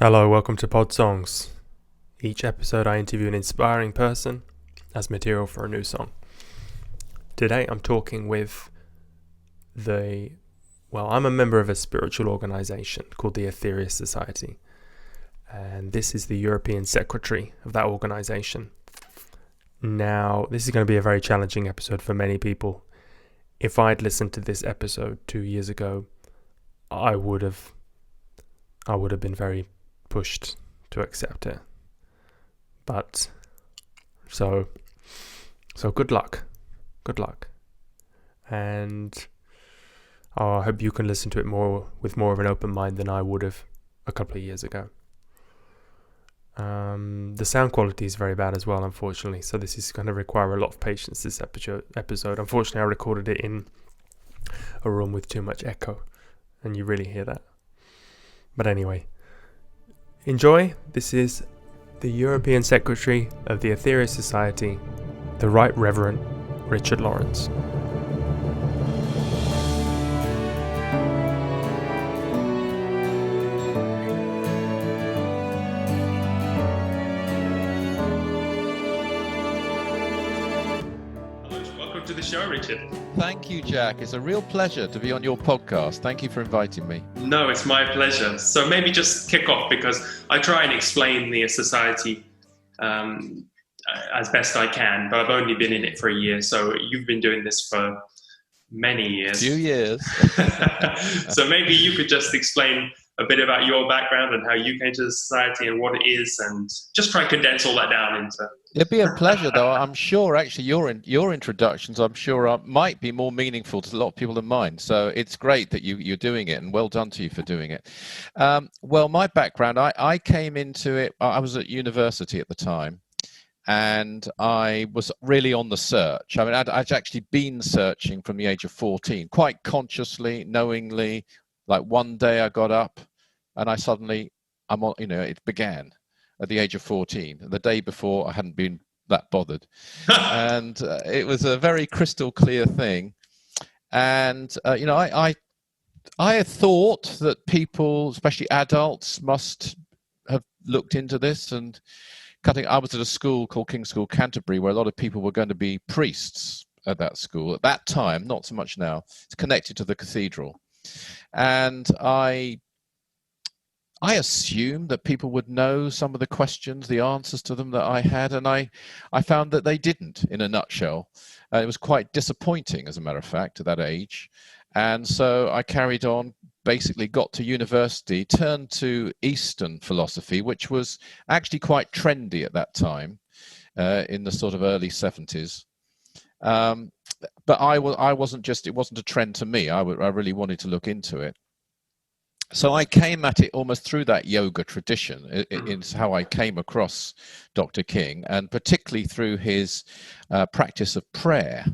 Hello, welcome to Podsongs. Each episode I interview an inspiring person as material for a new song. Today I'm talking with I'm a member of a spiritual organization called the Aetherius Society, and this is the European secretary of that organization. Now, this is going to be a very challenging episode for many people. If I'd listened to this episode 2 years ago, I would have been very pushed to accept it. But so good luck. And I hope you can listen to it with more of an open mind than I would have a couple of years ago. The sound quality is very bad as well, unfortunately, so this is going to require a lot of patience, this episode. Unfortunately, I recorded it in a room with too much echo, and you really hear that. But anyway, enjoy. This is the European Secretary of the Aetherius Society, the Right Reverend Richard Lawrence. Welcome to the show, Richard. Thank you, Jack. It's a real pleasure to be on your podcast. Thank you for inviting me. No, it's my pleasure. So maybe just kick off, because I try and explain the society as best I can, but I've only been in it for a year. So you've been doing this for many years. Few years. So maybe you could just explain a bit about your background and how you came to the society and what it is, and just try and condense all that down into... It'd be a pleasure, though. I'm sure, actually, your introductions, I'm sure, might be more meaningful to a lot of people than mine. So it's great that you're doing it, and well done to you for doing it. Well, my background, I came into it, I was at university at the time, and I was really on the search. I mean, I'd actually been searching from the age of 14, quite consciously, knowingly. Like one day I got up, and it began at the age of 14. The day before, I hadn't been that bothered. And it was a very crystal clear thing. And, I had thought that people, especially adults, must have looked into this. And I was at a school called King's School, Canterbury, where a lot of people were going to be priests at that school. At that time, not so much now. It's connected to the cathedral. And I assumed that people would know some of the questions, the answers to them that I had, and I found that they didn't, in a nutshell. It was quite disappointing, as a matter of fact, at that age. And so I carried on, basically got to university, turned to Eastern philosophy, which was actually quite trendy at that time, in the sort of early 70s. But it wasn't a trend to me. I really wanted to look into it. So I came at it almost through that yoga tradition. It's how I came across Dr. King, and particularly through his practice of prayer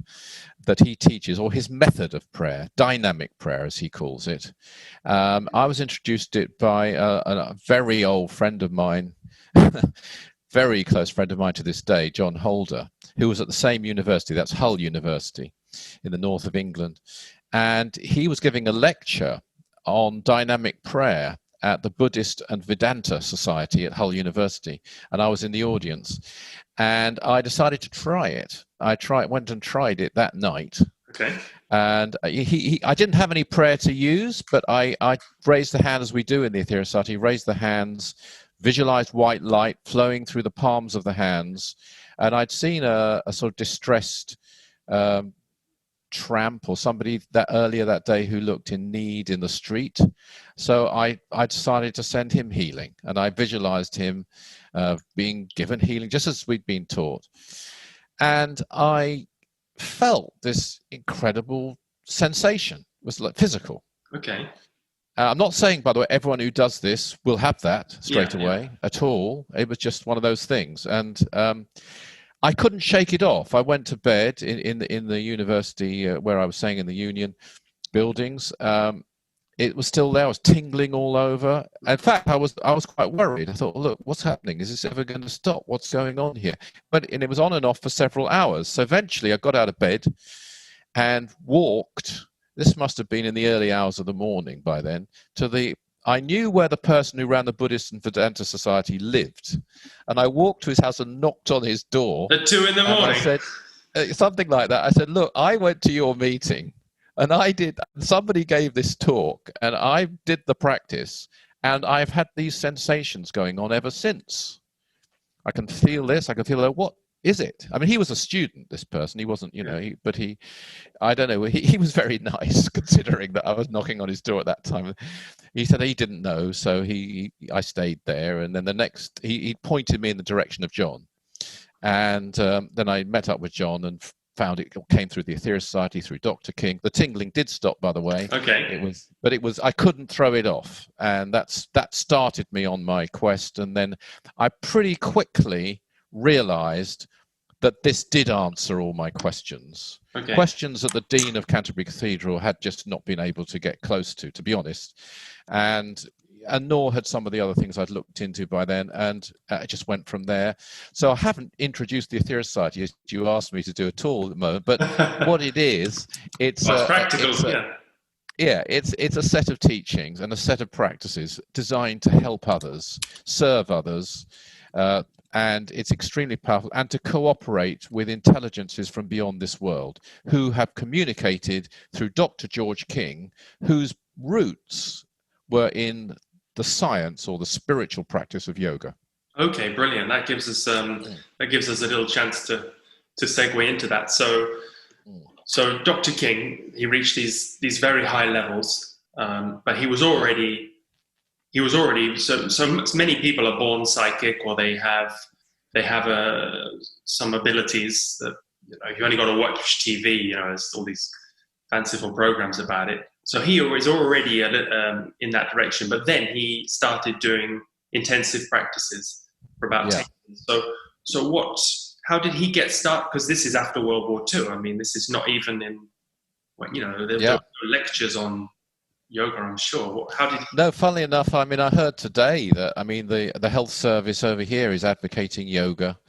that he teaches, or his method of prayer, dynamic prayer, as he calls it. I was introduced to it by a very old friend of mine, very close friend of mine to this day, John Holder, who was at the same university, that's Hull University in the north of England. And he was giving a lecture on dynamic prayer at the Buddhist and Vedanta Society at Hull University. And I was in the audience. And I decided to try it. Went and tried it that night. Okay. And I didn't have any prayer to use, but I raised the hand, as we do in the Aetherius Society, raised the hands, visualized white light flowing through the palms of the hands. And I'd seen a sort of distressed tramp or somebody earlier that day who looked in need in the street. So I decided to send him healing, and I visualized him being given healing just as we'd been taught. And I felt this incredible sensation. It was like physical. Okay. I'm not saying, by the way, everyone who does this will have that straight away at all. It was just one of those things. And I couldn't shake it off. I went to bed in the university where I was staying in the union buildings. It was still there. I was tingling all over. In fact, I was quite worried. I thought, look, what's happening? Is this ever going to stop? What's going on here? And it was on and off for several hours. So eventually I got out of bed and walked. This must have been in the early hours of the morning by then, to the I knew where the person who ran the Buddhist and Vedanta Society lived, and I walked to his house and knocked on his door. At 2 in the and morning. I said something like that. I said, "Look, I went to your meeting, and somebody gave this talk, and I did the practice, and I've had these sensations going on ever since. I can feel this. I can feel that. What is it?" I mean, he was a student, this person. He wasn't, I don't know. He was very nice, considering that I was knocking on his door at that time. He said he didn't know, so I stayed there. And then he pointed me in the direction of John. And then I met up with John and found it came through the Aetherius Society, through Dr. King. The tingling did stop, by the way. Okay. I couldn't throw it off. And that started me on my quest. And then I pretty quickly realized that this did answer all my questions. Okay. Questions that the Dean of Canterbury Cathedral had just not been able to get close to be honest. And nor had some of the other things I'd looked into by then, and it just went from there. So I haven't introduced the Aetherius Society, as you asked me to do at all at the moment, but what it is, it's practical, it's a set of teachings and a set of practices designed to help others, serve others, and it's extremely powerful, and to cooperate with intelligences from beyond this world who have communicated through Dr. George King, whose roots were in the science or the spiritual practice of yoga. Okay, brilliant. That gives us a little chance to segue into that. So Dr. King, he reached these very high levels, but he was already so many people are born psychic, or they have some abilities that you only got to watch TV. There's all these fanciful programs about it. So he was already in that direction, but then he started doing intensive practices for about 10 years. So how did he get started? Because this is after World War II. I mean, this is not even in, there were lectures on yoga, I'm sure. No, funnily enough, I mean, I heard today that, the health service over here is advocating yoga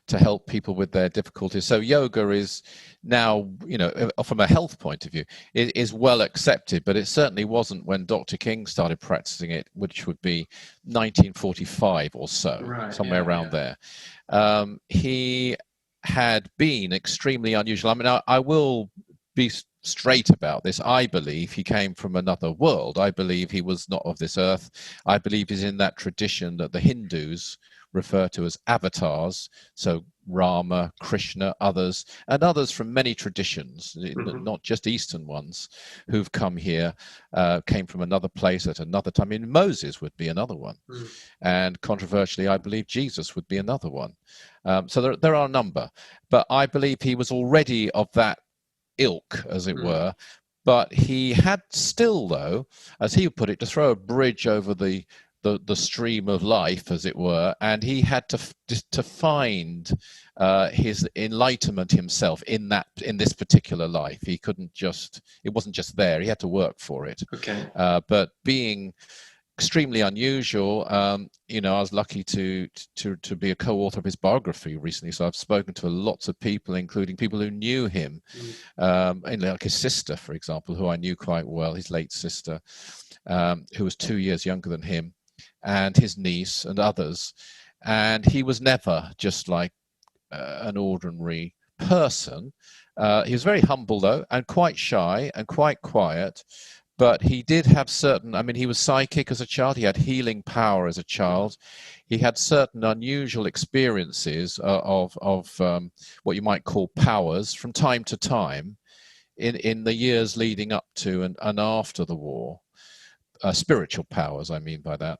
to help people with their difficulties. So yoga is now, from a health point of view, it is well accepted, but it certainly wasn't when Dr. King started practicing it, which would be 1945 or so, somewhere around there. He had been extremely unusual. I mean, I will be straight about this. I believe he came from another world. I believe he was not of this earth. I believe he's in that tradition that the Hindus refer to as avatars, so Rama, Krishna, others from many traditions, not just Eastern ones, who've come here, came from another place at another time. I mean, Moses would be another one. And controversially, I believe Jesus would be another one. So there are a number. But I believe he was already of that ilk, as it were. But he had still, though, as he would put it, to throw a bridge over the stream of life, as it were, and he had to find his enlightenment himself in this particular life. He couldn't it wasn't just there. He had to work for it. Okay. But being extremely unusual, I was lucky to be a co-author of his biography recently. So I've spoken to lots of people, including people who knew him, like his sister, for example, who I knew quite well, his late sister, who was 2 years younger than him, and his niece and others. And he was never just like an ordinary person. He was very humble, though, and quite shy and quite quiet. But he did have he was psychic as a child. He had healing power as a child. He had certain unusual experiences of what you might call powers from time to time in the years leading up to and after the war. Spiritual powers, I mean by that.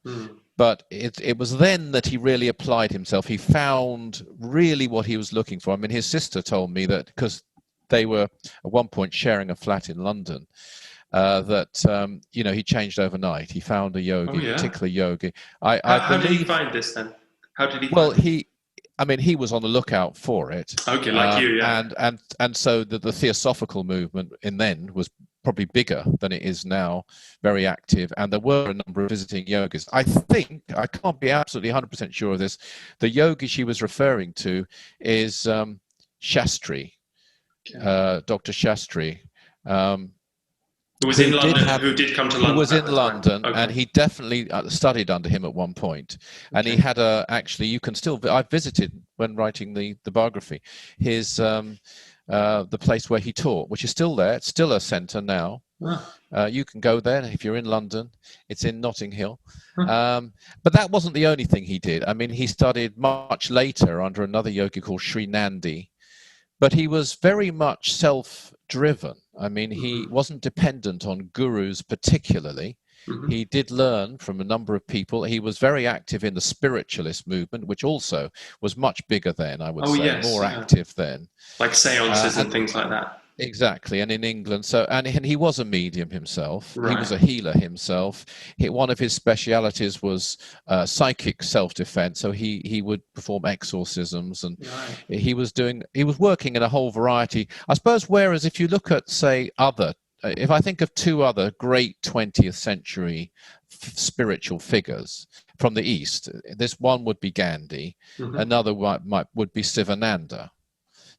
But it was then that he really applied himself. He found really what he was looking for. I mean, his sister told me that, because they were at one point sharing a flat in London, he changed overnight. He found a yogi, particular yogi. How did he find this then? How did he? Well, he was on the lookout for it. Okay, like you, yeah. And so the theosophical movement then was probably bigger than it is now, very active, and there were a number of visiting yogis. I think, I can't be absolutely 100% sure of this, the yogi she was referring to is Shastri, Dr. Shastri. Who was in London, who did come to London. Who was in London, okay. and he definitely studied under him at one point. And he had actually, you can still, I visited when writing the biography, his, the place where he taught, which is still there. It's still a centre now. You can go there if you're in London. It's in Notting Hill. But that wasn't the only thing he did. I mean, he studied much later under another yogi called Sri Nandi, but he was very much self-driven. I mean, he wasn't dependent on gurus particularly. He did learn from a number of people. He was very active in the spiritualist movement, which also was much bigger then, I would say, more active then. Like seances and things like that. Exactly, and in England, and he was a medium himself. Right. He was a healer himself. One of his specialities was psychic self-defense. So he would perform exorcisms, and he was working in a whole variety. I suppose. Whereas if you look at, say, if I think of two other great 20th century spiritual figures from the East, this one would be Gandhi, another would be Sivananda.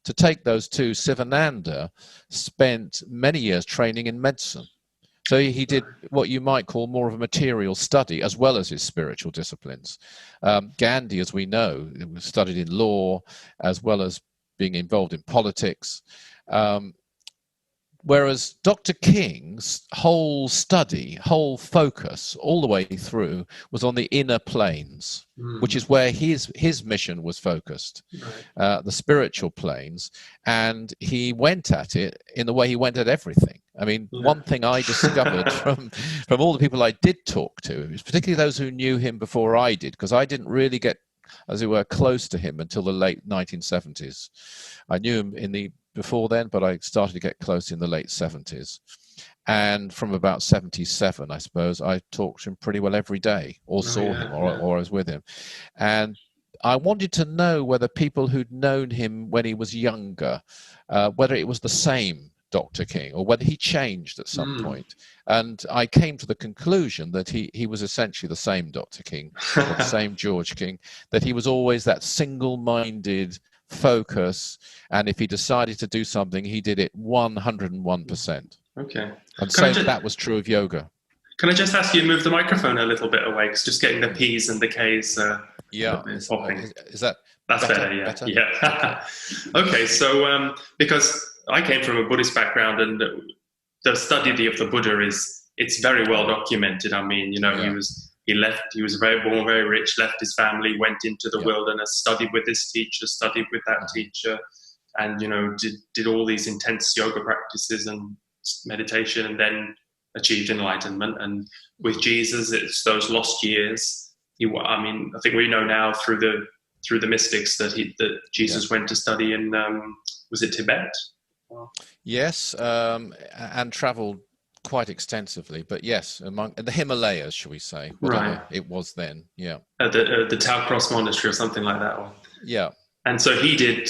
To take those two, Sivananda spent many years training in medicine. So he did what you might call more of a material study as well as his spiritual disciplines. Gandhi, as we know, studied in law as well as being involved in politics. Whereas Dr. King's whole study, whole focus all the way through was on the inner planes, which is where his mission was focused, the spiritual planes. And he went at it in the way he went at everything. I mean, one thing I discovered from all the people I did talk to, particularly those who knew him before I did, because I didn't really get, as it were, close to him until the late 1970s. I knew him before then, but I started to get close in the late 70s. And from about 77, I suppose, I talked to him pretty well every day, or saw him, or I was with him. And I wanted to know whether people who'd known him when he was younger, whether it was the same Dr. King, or whether he changed at some point. And I came to the conclusion that he was essentially the same Dr. King, or the same George King, that he was always that single-minded focus, and if he decided to do something, he did it 101%. Okay. And so that was true of yoga. Can I just ask you to move the microphone a little bit away? Because just getting the P's and the K's popping. Is that that's better? Yeah. Okay, so because I came from a Buddhist background, and the study of the Buddha it's very well documented. I mean, he was very rich, left his family, went into the wilderness, studied with this teacher, studied with that teacher, and did all these intense yoga practices and meditation, and then achieved enlightenment. And with Jesus, it's those lost years. I think we know now through the mystics that Jesus went to study in was it Tibet? Yes, and travelled quite extensively, but yes, among the Himalayas, shall we say, whatever it was then. The Tau Cross Monastery or something like that one. And so he did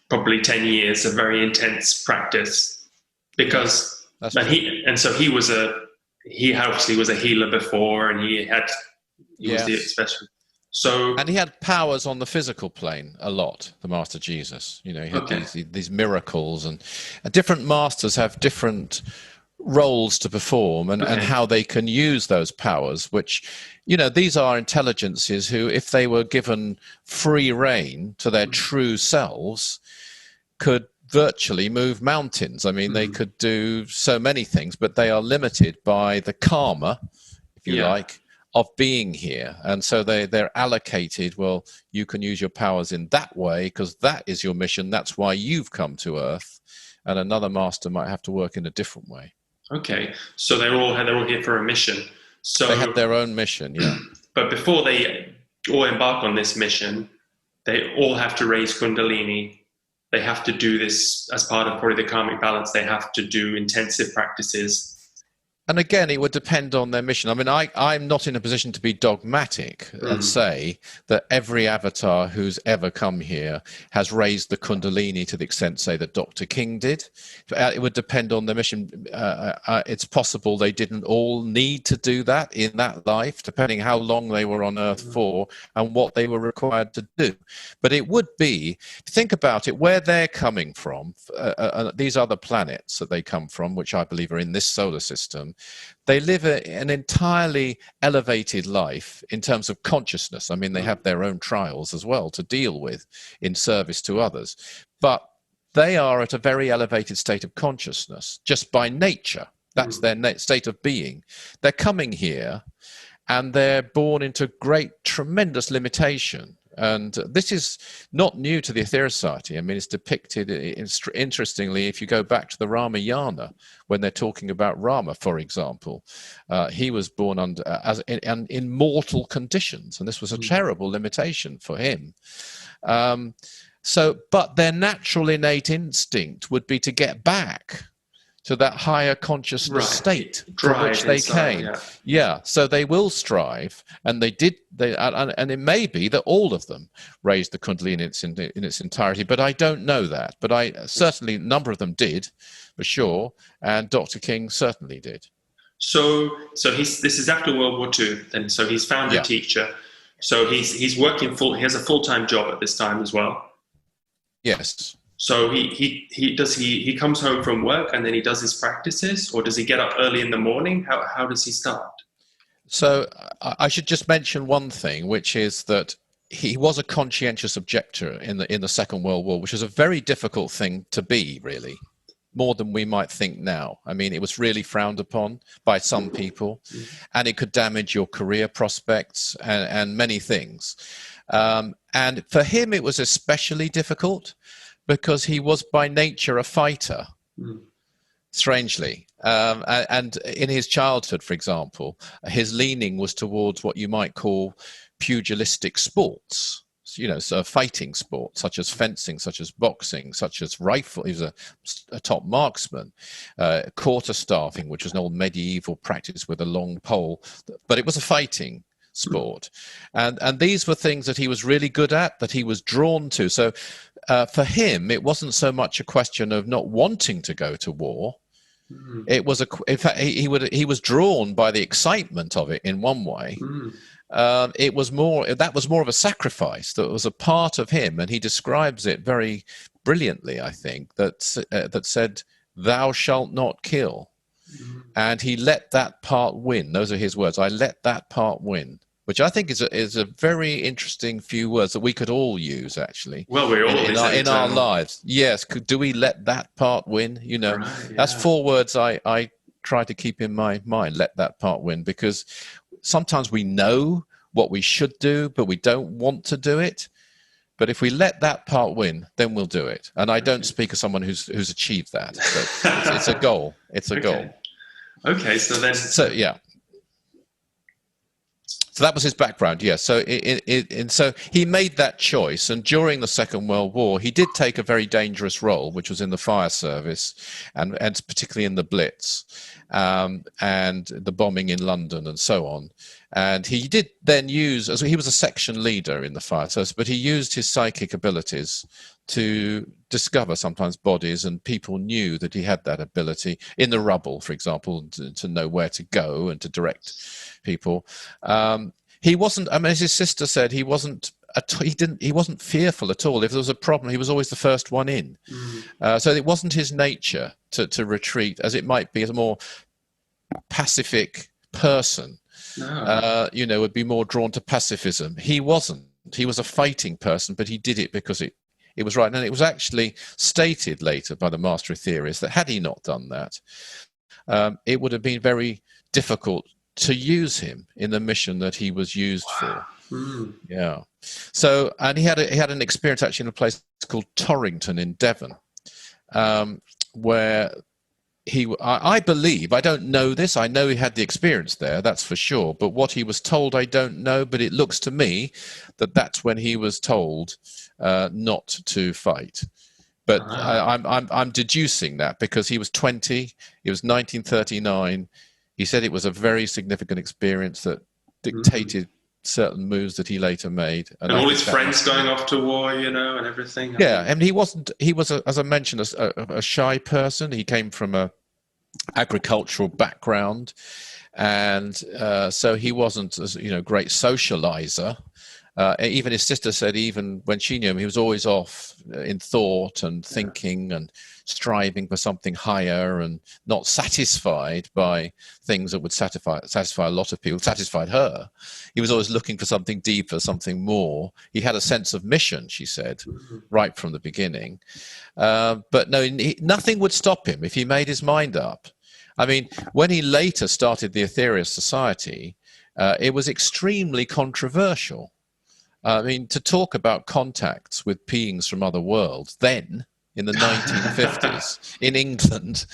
probably 10 years of very intense practice, because he obviously was a healer before, and he was the special. So, and he had powers on the physical plane a lot, the Master Jesus. He had these miracles, and different masters have different roles to perform, and how they can use those powers, which, these are intelligences who, if they were given free rein to their true selves, could virtually move mountains. I mean, they could do so many things, but they are limited by the karma, if you like, of being here. And so they're allocated, well, you can use your powers in that way because that is your mission. That's why you've come to Earth. And another master might have to work in a different way. Okay, so they're all here for a mission. So they have their own mission, But before they all embark on this mission, they all have to raise Kundalini. They have to do this as part of probably the karmic balance. They have to do intensive practices. And again, it would depend on their mission. I mean, I'm not in a position to be dogmatic and say that every avatar who's ever come here has raised the Kundalini to the extent, say, that Dr. King did. It would depend on their mission. It's possible they didn't all need to do that in that life, depending how long they were on Earth for and what they were required to do. But it would be, think about it, where they're coming from, these other planets that they come from, which I believe are in this solar system, they live an entirely elevated life in terms of consciousness. I mean, they have their own trials as well to deal with in service to others. But they are at a very elevated state of consciousness just by nature. That's their state of being. They're coming here and they're born into great, tremendous limitation. And this is not new to the Aetherius Society. I mean, it's depicted, interestingly, if you go back to the Ramayana, when they're talking about Rama, for example, he was born under in mortal conditions, and this was a terrible limitation for him. But their natural innate instinct would be to get back to that higher consciousness state from which they came. Yeah, so they will strive, and they did. And it may be that all of them raised the Kundalini in its entirety, but I don't know that. But certainly a number of them did, for sure, and Dr. King certainly did. So this is after World War II, then. So he's found a teacher. So he's working He has a full-time job at this time as well. Yes. So he comes home from work and then he does his practices, or does he get up early in the morning? How does he start? So I should just mention one thing, which is that he was a conscientious objector in the Second World War, which is a very difficult thing to be, really, more than we might think now. I mean, it was really frowned upon by some people, and it could damage your career prospects and many things. And for him, it was especially difficult, because he was by nature a fighter, strangely. And in his childhood, for example, his leaning was towards what you might call pugilistic sports, so fighting sports, such as fencing, such as boxing, such as rifle. He was a top marksman, quarterstaffing, which was an old medieval practice with a long pole, but it was a fighting sport. And these were things that he was really good at, that he was drawn to. So for him, it wasn't so much a question of not wanting to go to war. It was in fact, he was drawn by the excitement of it in one way. That was more of a sacrifice that was a part of him, and he describes it very brilliantly, I think, that said, "Thou shalt not kill." And he let that part win. Those are his words. I let that part win, which I think is a very interesting few words that we could all use, actually. Well, we all in our lives. Yes. Do we let that part win? That's 4 words I try to keep in my mind. Let that part win, because sometimes we know what we should do, but we don't want to do it. But if we let that part win, then we'll do it. And I don't speak as someone who's achieved that. But it's a goal. It's a goal. Okay, so then... So that was his background, yes. So so he made that choice, and during the Second World War, he did take a very dangerous role, which was in the fire service, and particularly in the Blitz, and the bombing in London, and so on. And he did then use, as he was a section leader in the fire service, but he used his psychic abilities to discover sometimes bodies, and people knew that he had that ability in the rubble, for example, to know where to go and to direct people. He wasn't, I mean, as his sister said, he wasn't fearful at all. If there was a problem, he was always the first one in. So it wasn't his nature to retreat, as it might be as a more pacific person. Would be more drawn to pacifism. He wasn't. He was a fighting person, but he did it because it was right. And it was actually stated later by the Master Aetherius that had he not done that, it would have been very difficult to use him in the mission that he was used for. Yeah. So, and he had an experience actually in a place called Torrington in Devon, where I believe, I don't know this, I know he had the experience there, that's for sure, but what he was told I don't know, but it looks to me that that's when he was told not to fight. But I'm deducing that because he was 20, it was 1939, He said it was a very significant experience that dictated certain moves that he later made. And all his friends going off to war, you know, and everything. Yeah, and he was, as I mentioned, a shy person. He came from a agricultural background, and so he wasn't a great socializer. Even his sister said, even when she knew him, he was always off in thought and thinking and striving for something higher, and not satisfied by things that would satisfy a lot of people. Satisfied her. He was always looking for something deeper, something more. He had a sense of mission, she said, right from the beginning. But no, nothing would stop him if he made his mind up. I mean, when he later started the Aetherius Society, it was extremely controversial. I mean, to talk about contacts with beings from other worlds then, in the 1950s, in England,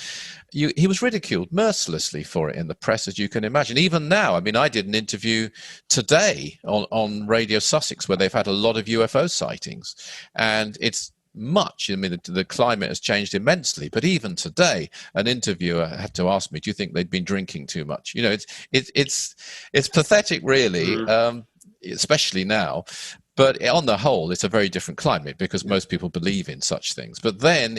he was ridiculed mercilessly for it in the press, as you can imagine. Even now, I mean, I did an interview today on Radio Sussex where they've had a lot of UFO sightings. And it's much, I mean, the climate has changed immensely. But even today, an interviewer had to ask me, do you think they'd been drinking too much? You know, it's pathetic, really. Especially now, but on the whole, it's a very different climate because most people believe in such things. But then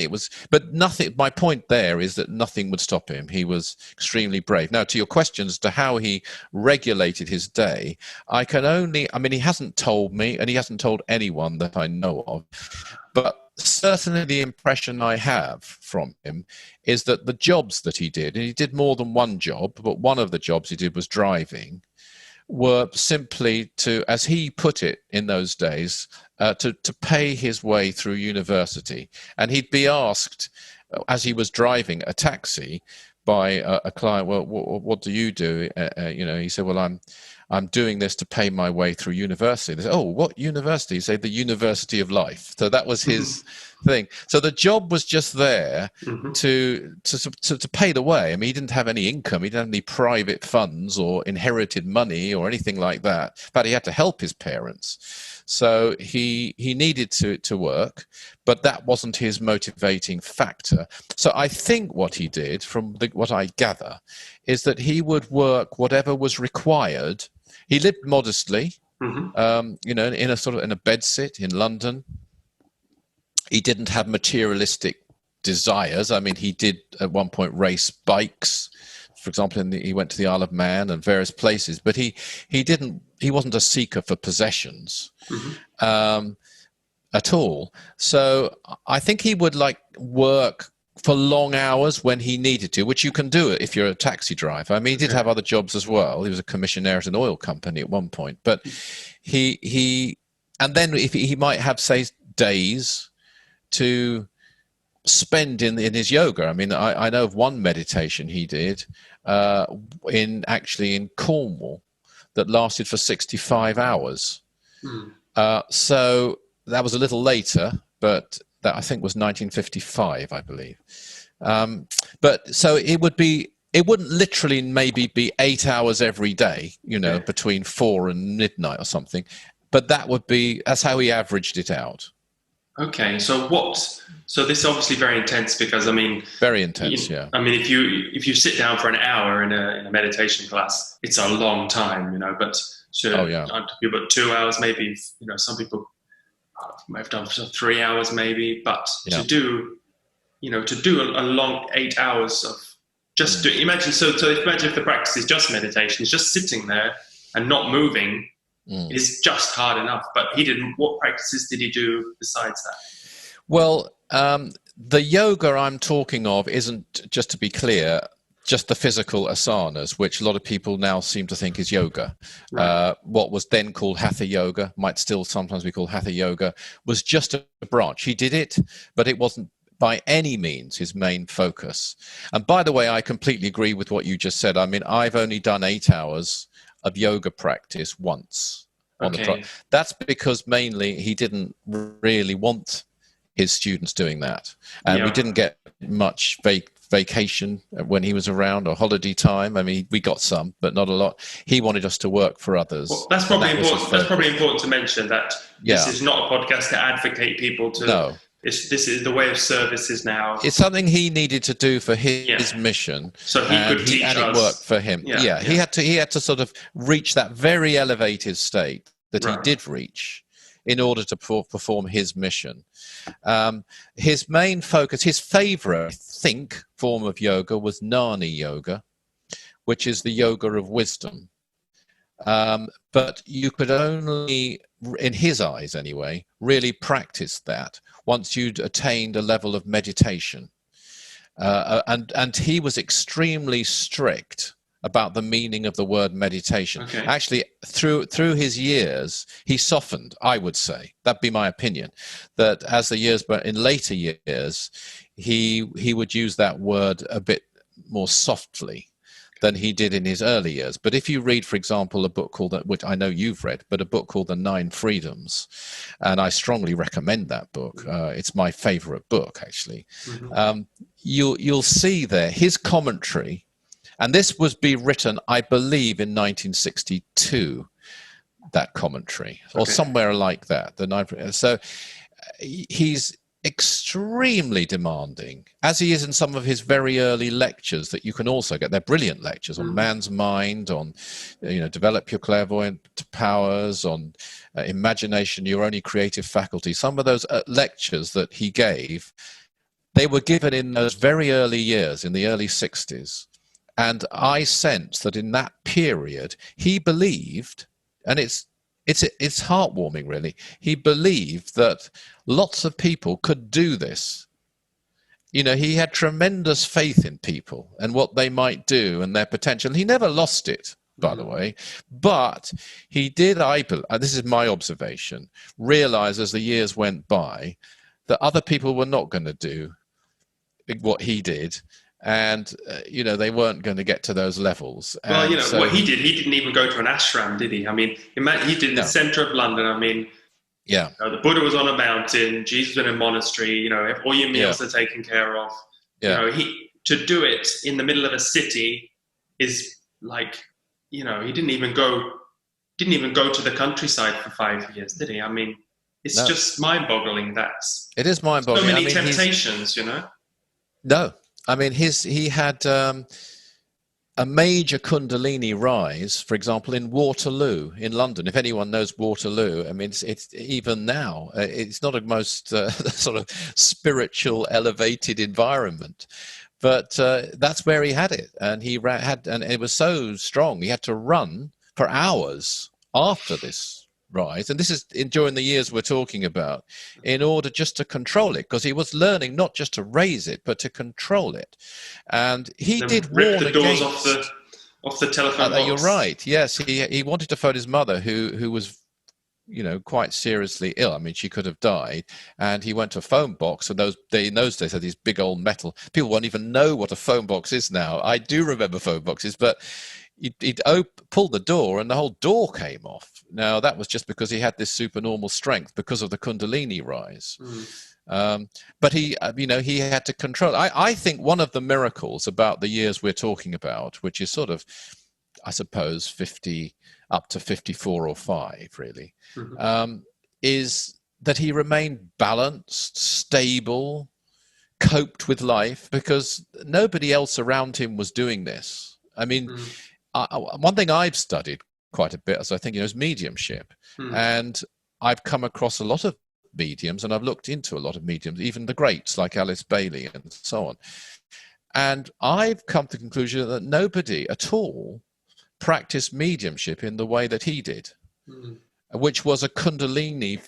nothing. My point there is that nothing would stop him. He was extremely brave. Now, to your question as to how he regulated his day, I mean, he hasn't told me, and he hasn't told anyone that I know of, but certainly the impression I have from him is that the jobs that he did, and he did more than one job, but one of the jobs he did was driving, were simply to, as he put it in those days, to pay his way through university. And he'd be asked, as he was driving a taxi, by a client, well, what do you do? He said, well, I'm doing this to pay my way through university. They said, oh, what university? He said, the University of Life. So that was his thing. So the job was just there to pay the way. I mean, he didn't have any income. He didn't have any private funds or inherited money or anything like that. But he had to help his parents. So he needed to work, but that wasn't his motivating factor. So I think what he did, from what I gather, is that he would work whatever was required. He lived modestly, in a sort of in a bedsit in London. He didn't have materialistic desires. I mean, he did at one point race bikes. For example, he went to the Isle of Man and various places, but he wasn't a seeker for possessions at all. So I think he would work for long hours when he needed to, which you can do if you're a taxi driver. I mean, he did have other jobs as well. He was a commissionaire at an oil company at one point, but and then if he might have, say, days to spend in his yoga. I mean, I know of one meditation he did in Cornwall that lasted for 65 hours. So that was a little later, but that I think was 1955, I believe. But so it wouldn't literally maybe be 8 hours every day, between 4 and midnight or something, but that's how he averaged it out. Okay, so this is obviously very intense because, I mean... Very intense, yeah. I mean, if you sit down for an hour in a meditation class, it's a long time, but about 2 hours maybe, some people might have done for 3 hours maybe, but to do a long 8 hours of just imagine if the practice is just meditation, it's just sitting there and not moving, is just hard enough. But what practices did he do besides that? Well, the yoga I'm talking of isn't, just to be clear, just the physical asanas, which a lot of people now seem to think is yoga. Right. What was then called hatha yoga, might still sometimes be called hatha yoga, was just a branch. He did it, but it wasn't by any means his main focus. And by the way, I completely agree with what you just said. I mean, I've only done 8 hours of yoga practice once on the trot. That's because mainly he didn't really want his students doing that, and we didn't get much vacation when he was around, or holiday time. I mean, we got some, but not a lot. He wanted us to work for others. Well, that's probably important. That's probably important to mention that this is not a podcast to advocate people to This is the way of service is now. It's something he needed to do for his mission. So he could teach us. And it worked for him. Yeah. He had to sort of reach that very elevated state that he did reach in order to perform his mission. His main focus, his favorite, I think, form of yoga was Jnana yoga, which is the yoga of wisdom. But you could only, in his eyes anyway, really practice that once you'd attained a level of meditation. And he was extremely strict about the meaning of the word meditation. Okay. Actually, through his years, he softened, I would say. That'd be my opinion. That as the years, but in later years, he would use that word a bit more softly than he did in his early years. But if you read, for example, a book called, which I know you've read, but a book called The 9 Freedoms, and I strongly recommend that book. It's my favorite book, actually. Mm-hmm. You'll see there his commentary, and this was written, I believe, in 1962, that commentary, or somewhere like that. So he's extremely demanding, as he is in some of his very early lectures that you can also get. They're brilliant lectures on man's mind, on develop your clairvoyant powers, on imagination, your only creative faculty. Some of those lectures that he gave, they were given in those very early years, in the early 60s. And I sense that in that period, he believed, and it's heartwarming, really. He believed that lots of people could do this. He had tremendous faith in people and what they might do and their potential. He never lost it, by the way, but he did, this is my observation, realize as the years went by that other people were not going to do what he did. And, they weren't going to get to those levels. Well, what he did, he didn't even go to an ashram, did he? I mean, he did in the center of London. I mean, the Buddha was on a mountain, Jesus was in a monastery, all your meals are taken care of. To do it in the middle of a city is like, he didn't even go to the countryside for 5 years, did he? I mean, it's just mind-boggling. It is mind-boggling. So many temptations, No. I mean, he had a major Kundalini rise, for example, in Waterloo in London. If anyone knows Waterloo, I mean, it's even now, it's not a most sort of spiritual, elevated environment. But that's where he had it. And and it was so strong, he had to run for hours after this rise, and this is during the years we're talking about, in order just to control it, because he was learning not just to raise it but to control it. And he did warn the doors off the telephone box. You're right. Yes, he wanted to phone his mother, who was quite seriously ill. I mean, she could have died, and he went to a phone box. And in those days had these big old metal. People won't even know what a phone box is now. I do remember phone boxes, but he'd pull the door and the whole door came off. Now, that was just because he had this supernormal strength because of the Kundalini rise. But he had to control. I think one of the miracles about the years we're talking about, which is sort of, I suppose, 50 up to 54 or 5, really, is that he remained balanced, stable, coped with life, because nobody else around him was doing this. I mean, one thing I've studied quite a bit, as I think, is mediumship. And I've come across a lot of mediums, and I've looked into a lot of mediums, even the greats like Alice Bailey and so on. And I've come to the conclusion that nobody at all practiced mediumship in the way that he did, which was a Kundalini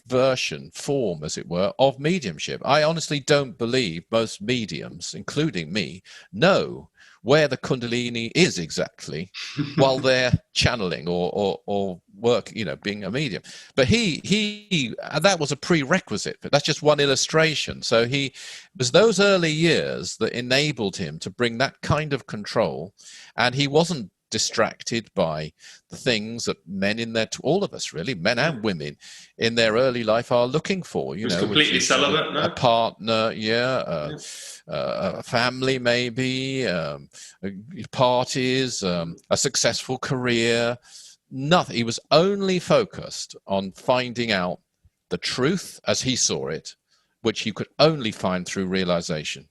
form, as it were, of mediumship. I honestly don't believe most mediums, including me, know where the Kundalini is exactly while they're channeling or work, being a medium. But he that was a prerequisite. But that's just one illustration. So it was those early years that enabled him to bring that kind of control, and he wasn't distracted by the things that men all of us really, men and women, in their early life are looking for. Completely celibate, no? A partner, a family, maybe, parties, a successful career. Nothing. He was only focused on finding out the truth as he saw it, which you could only find through realization.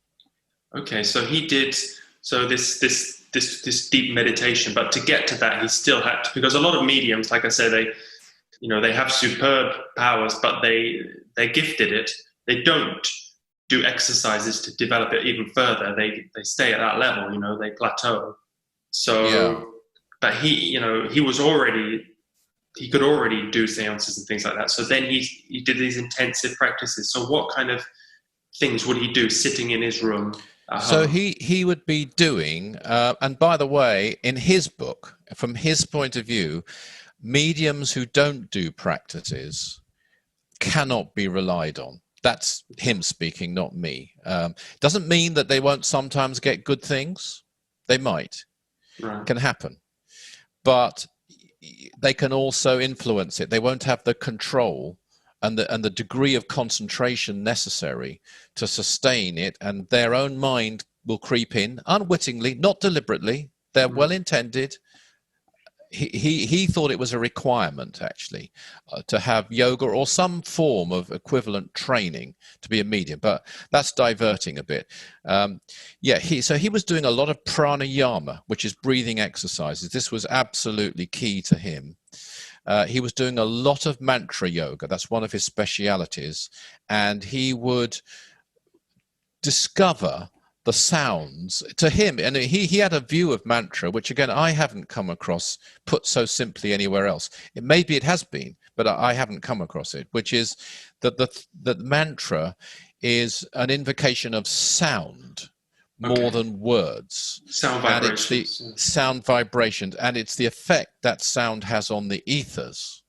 Okay, so he did this deep meditation, but to get to that, he still had to, because a lot of mediums, like I said, they have superb powers, but they're gifted it. They don't do exercises to develop it even further. They stay at that level, they plateau. So, yeah. But he could already do seances and things like that. So then he did these intensive practices. So what kind of things would he do sitting in his room? So he would be doing, and by the way, in his book, from his point of view, mediums who don't do practices cannot be relied on. That's him speaking, not me. Doesn't mean that they won't sometimes get good things. They might. Right. Can happen. But they can also influence it. They won't have the control and the degree of concentration necessary to sustain it, and their own mind will creep in unwittingly, not deliberately. They're well intended. He thought it was a requirement, actually, to have yoga or some form of equivalent training to be a medium, but that's diverting a bit. So he was doing a lot of pranayama, which is breathing exercises. This was absolutely key to him. He was doing a lot of mantra yoga. That's one of his specialities. And he would discover the sounds to him. And he had a view of mantra, which, again, I haven't come across put so simply anywhere else. Maybe it has been, but I haven't come across it, which is that the mantra is an invocation of sound more than words. Sound vibrations. And it's the sound vibrations, and it's the effect that sound has on the ethers.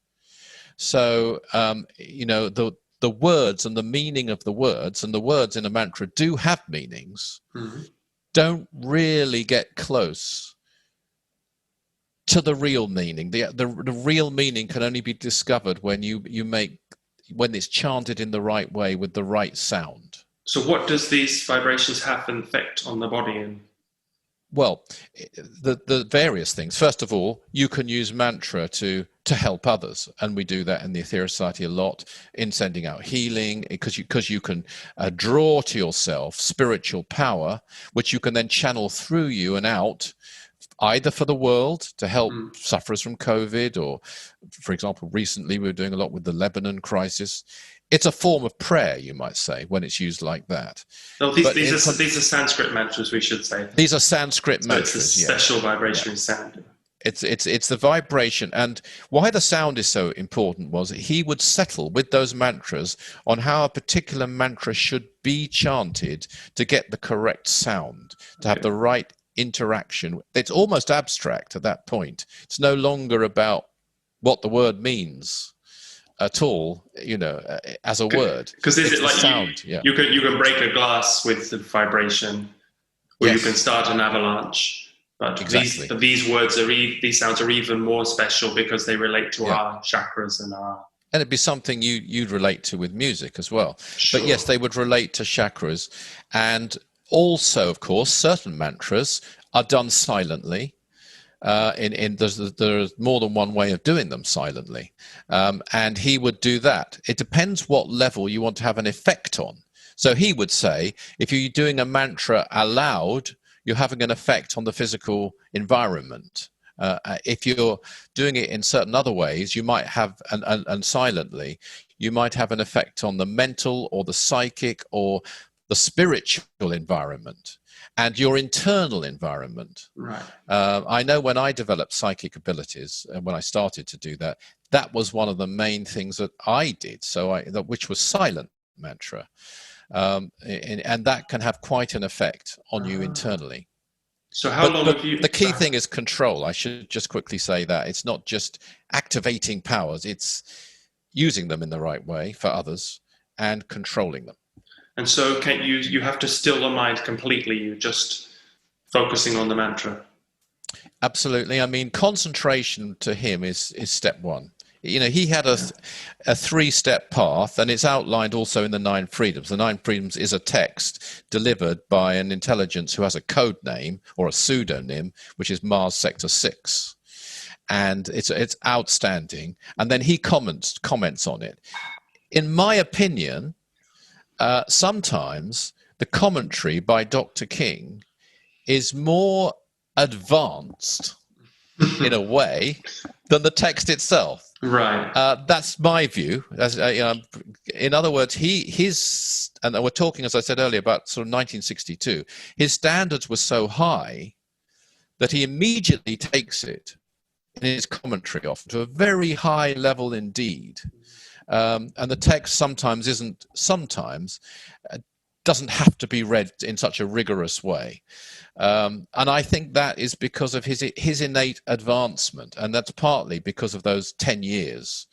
So, the words and the meaning of the words, and the words in a mantra do have meanings, don't really get close to the real meaning. The real meaning can only be discovered when when it's chanted in the right way with the right sound. So what does these vibrations have an effect on the body? Well, the various things. First of all, you can use mantra to help others, and we do that in the Aetherius Society a lot in sending out healing, because you can draw to yourself spiritual power, which you can then channel through you and out, either for the world to help sufferers from COVID, or, for example, recently we were doing a lot with the Lebanon crisis. It's a form of prayer, you might say, when it's used like that. No, these are Sanskrit mantras, we should say. These are Sanskrit mantras. It's a special vibration sound. It's the vibration. And why the sound is so important was he would settle with those mantras on how a particular mantra should be chanted to get the correct sound, to have the right interaction. It's almost abstract at that point. It's no longer about what the word means at all, as a word. Because is it like sound? You can break a glass with the vibration, or you can start an avalanche. But exactly. these words these sounds are even more special because they relate to our chakras and our. And it'd be something you'd relate to with music as well. Sure. But yes, they would relate to chakras, and also, of course, certain mantras are done silently. There's more than one way of doing them silently, and he would do that. It depends what level you want to have an effect on. So he would say, if you're doing a mantra aloud, you're having an effect on the physical environment. If you're doing it in certain other ways, you might have, and silently, you might have an effect on the mental or the psychic or the spiritual environment and your internal environment. Right. I know when I developed psychic abilities, and when I started to do that, that was one of the main things that I did. Which was silent mantra, and that can have quite an effect on you internally. So how long have you? The key thing is control. I should just quickly say that it's not just activating powers; it's using them in the right way for others and controlling them. And so you have to still the mind completely, you're just focusing on the mantra. Absolutely. I mean, concentration to him is step one. He had a 3-step path, and it's outlined also in the 9 Freedoms. The 9 Freedoms is a text delivered by an intelligence who has a code name or a pseudonym, which is Mars Sector 6. And it's outstanding. And then he comments on it. In my opinion, sometimes the commentary by Dr. King is more advanced in a way than the text itself. Right. That's my view. In other words, and we're talking, as I said earlier, about sort of 1962. His standards were so high that he immediately takes it in his commentary off to a very high level indeed. And the text sometimes doesn't have to be read in such a rigorous way. And I think that is because of his innate advancement. And that's partly because of those 10 years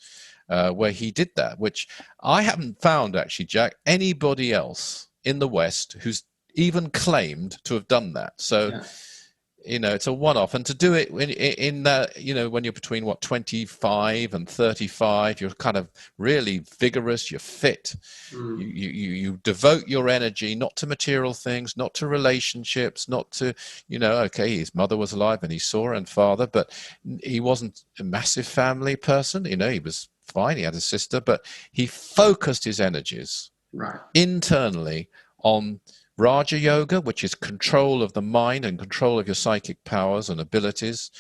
where he did that, which I haven't found, actually, Jack, anybody else in the West who's even claimed to have done that. So, yeah. It's a one-off. And to do it in that, when you're between, 25 and 35, you're kind of really vigorous, you're fit. You devote your energy not to material things, not to relationships, not to, okay, his mother was alive and he saw her and father, but he wasn't a massive family person. He was fine. He had a sister, but he focused his energies internally on Raja Yoga, which is control of the mind and control of your psychic powers and abilities.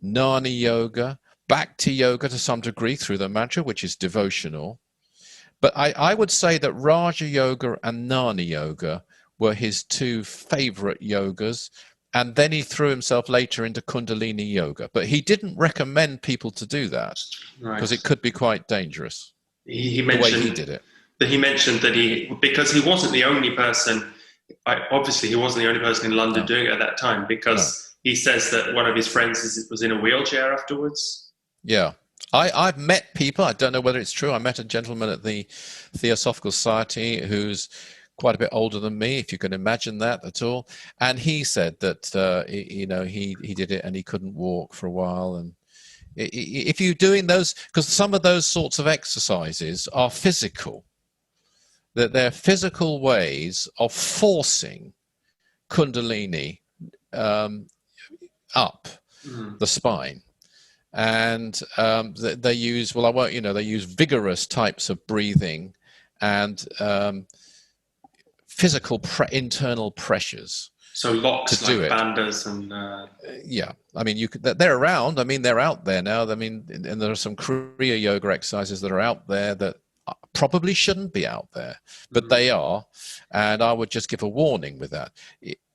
Jnana Yoga, Bhakti Yoga to some degree through the mantra, which is devotional. But I would say that Raja Yoga and Jnana Yoga were his two favorite yogas. And then he threw himself later into Kundalini Yoga. But he didn't recommend people to do that because it could be quite dangerous. He mentioned the way he did it. He mentioned that because he wasn't the only person. Obviously, he wasn't the only person in London doing it at that time, because he says that one of his friends was in a wheelchair afterwards. Yeah. I've met people, I don't know whether it's true. I met a gentleman at the Theosophical Society who's quite a bit older than me, if you can imagine that at all. And he said that, he did it and he couldn't walk for a while. And if you're doing those, because some of those sorts of exercises are physical, that they're physical ways of forcing Kundalini up the spine. And they use, they use vigorous types of breathing and physical internal pressures. So locks like bandhas and... Yeah. I mean, they're around. I mean, they're out there now. I mean, and there are some Kriya Yoga exercises that are out there that probably shouldn't be out there, but they are. And I would just give a warning with that.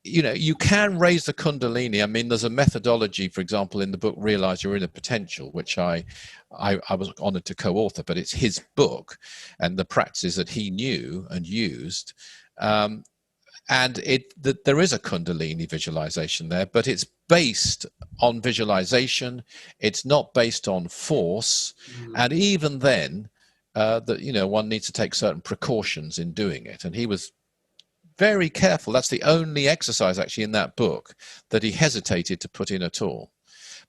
You can raise the Kundalini. I mean, there's a methodology, for example, in the book Realize Your Inner Potential, which I was honored to co-author, but it's his book and the practices that he knew and used. And there is a Kundalini visualization there, but it's based on visualization. It's not based on force. And even then, one needs to take certain precautions in doing it. And he was very careful. That's the only exercise actually in that book that he hesitated to put in at all.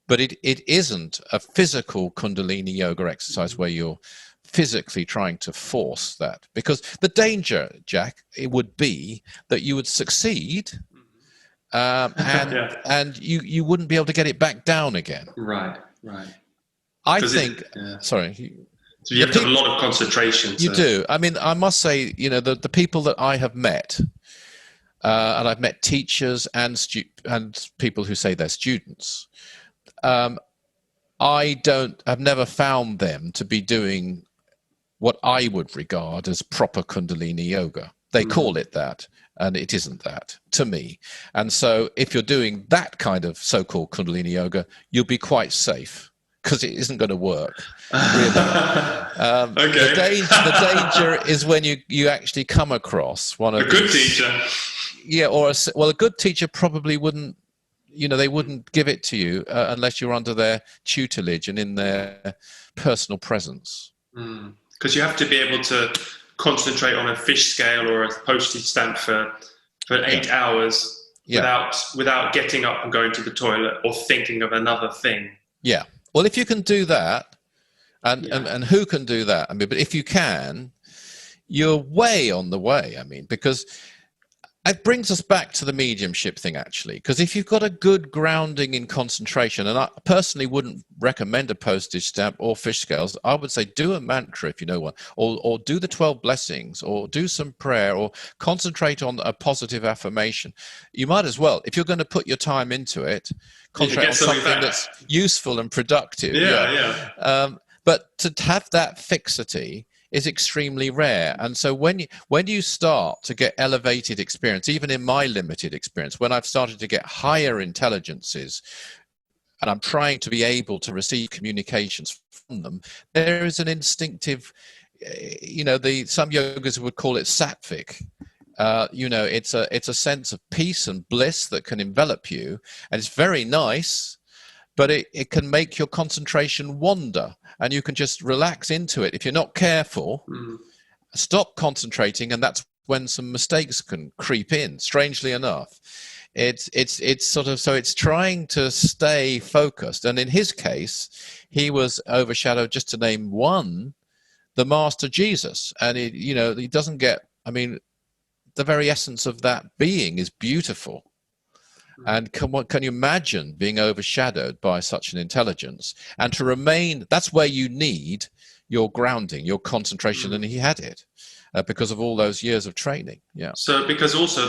But it isn't a physical Kundalini Yoga exercise where you're physically trying to force that, because the danger, Jack, it would be that you would succeed and you wouldn't be able to get it back down again. Right. I think, sorry. So you have to have a lot of concentration. You do. I mean, I must say, the people that I have met, and I've met teachers and people who say they're students, I've never found them to be doing what I would regard as proper Kundalini Yoga. They call it that, and it isn't that to me. And so if you're doing that kind of so-called Kundalini Yoga, you'll be quite safe, because it isn't going to work. Really. Okay. The danger is when you actually come across one of a good teacher. Yeah, a good teacher probably wouldn't, they wouldn't give it to you unless you're under their tutelage and in their personal presence. Because you have to be able to concentrate on a fish scale or a postage stamp for 8 hours without getting up and going to the toilet or thinking of another thing. Yeah. Well, if you can do that, and who can do that? I mean, but if you can, you're way on the way. I mean, because it brings us back to the mediumship thing, actually, because if you've got a good grounding in concentration, and I personally wouldn't recommend a postage stamp or fish scales, I would say do a mantra if you know one, or do the 12 blessings, or do some prayer, or concentrate on a positive affirmation. You might as well, if you're going to put your time into it, concentrate on something that's useful and productive. But to have that fixity is extremely rare. And so when you start to get elevated experience, even in my limited experience, when I've started to get higher intelligences and I'm trying to be able to receive communications from them, there is an instinctive, some yogas would call it sattvic. It's a sense of peace and bliss that can envelop you, and it's very nice, but it can make your concentration wander, and you can just relax into it. If you're not careful, stop concentrating, and that's when some mistakes can creep in, strangely enough. It's trying to stay focused. And in his case, he was overshadowed, just to name one, the Master Jesus. And he doesn't get, the very essence of that being is beautiful. And can you imagine being overshadowed by such an intelligence? And to remain, that's where you need your grounding, your concentration, and he had it because of all those years of training. Yeah. So because also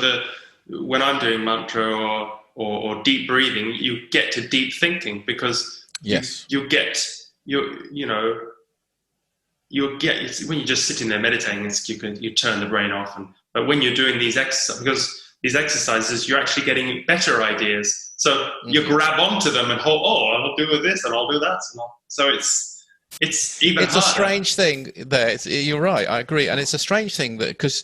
when I'm doing mantra or deep breathing, you get to deep thinking, because you get when you're just sitting there meditating, you turn the brain off, but when you're doing these exercises, because these exercises, you're actually getting better ideas. So you grab onto them and I'll do this and I'll do that. So it's even harder. A strange thing there. You're right. I agree. And it's a strange thing that, because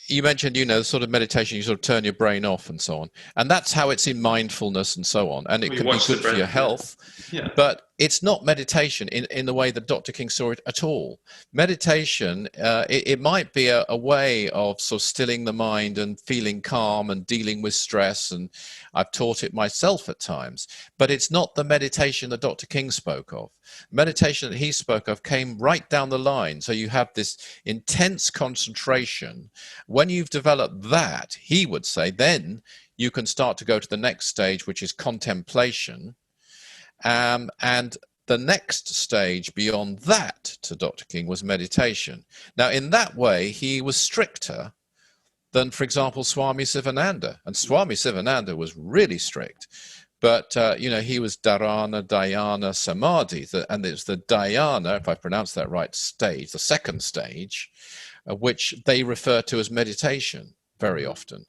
you mentioned, sort of meditation, you sort of turn your brain off and so on. And that's how it's in mindfulness and so on. And it can be good for your health. Yeah. But it's not meditation in the way that Dr. King saw it at all. Meditation, it might be a way of sort of stilling the mind and feeling calm and dealing with stress. And I've taught it myself at times. But it's not the meditation that Dr. King spoke of. Meditation that he spoke of came right down the line. So you have this intense concentration. When you've developed that, he would say, then you can start to go to the next stage, which is contemplation. And the next stage beyond that, to Dr. King, was meditation. Now, in that way, he was stricter than, for example, Swami Sivananda. And Swami Sivananda was really strict. But, he was dharana, dhyana, samadhi. And it's the dhyana, if I pronounce that right, stage, the second stage, which they refer to as meditation very often.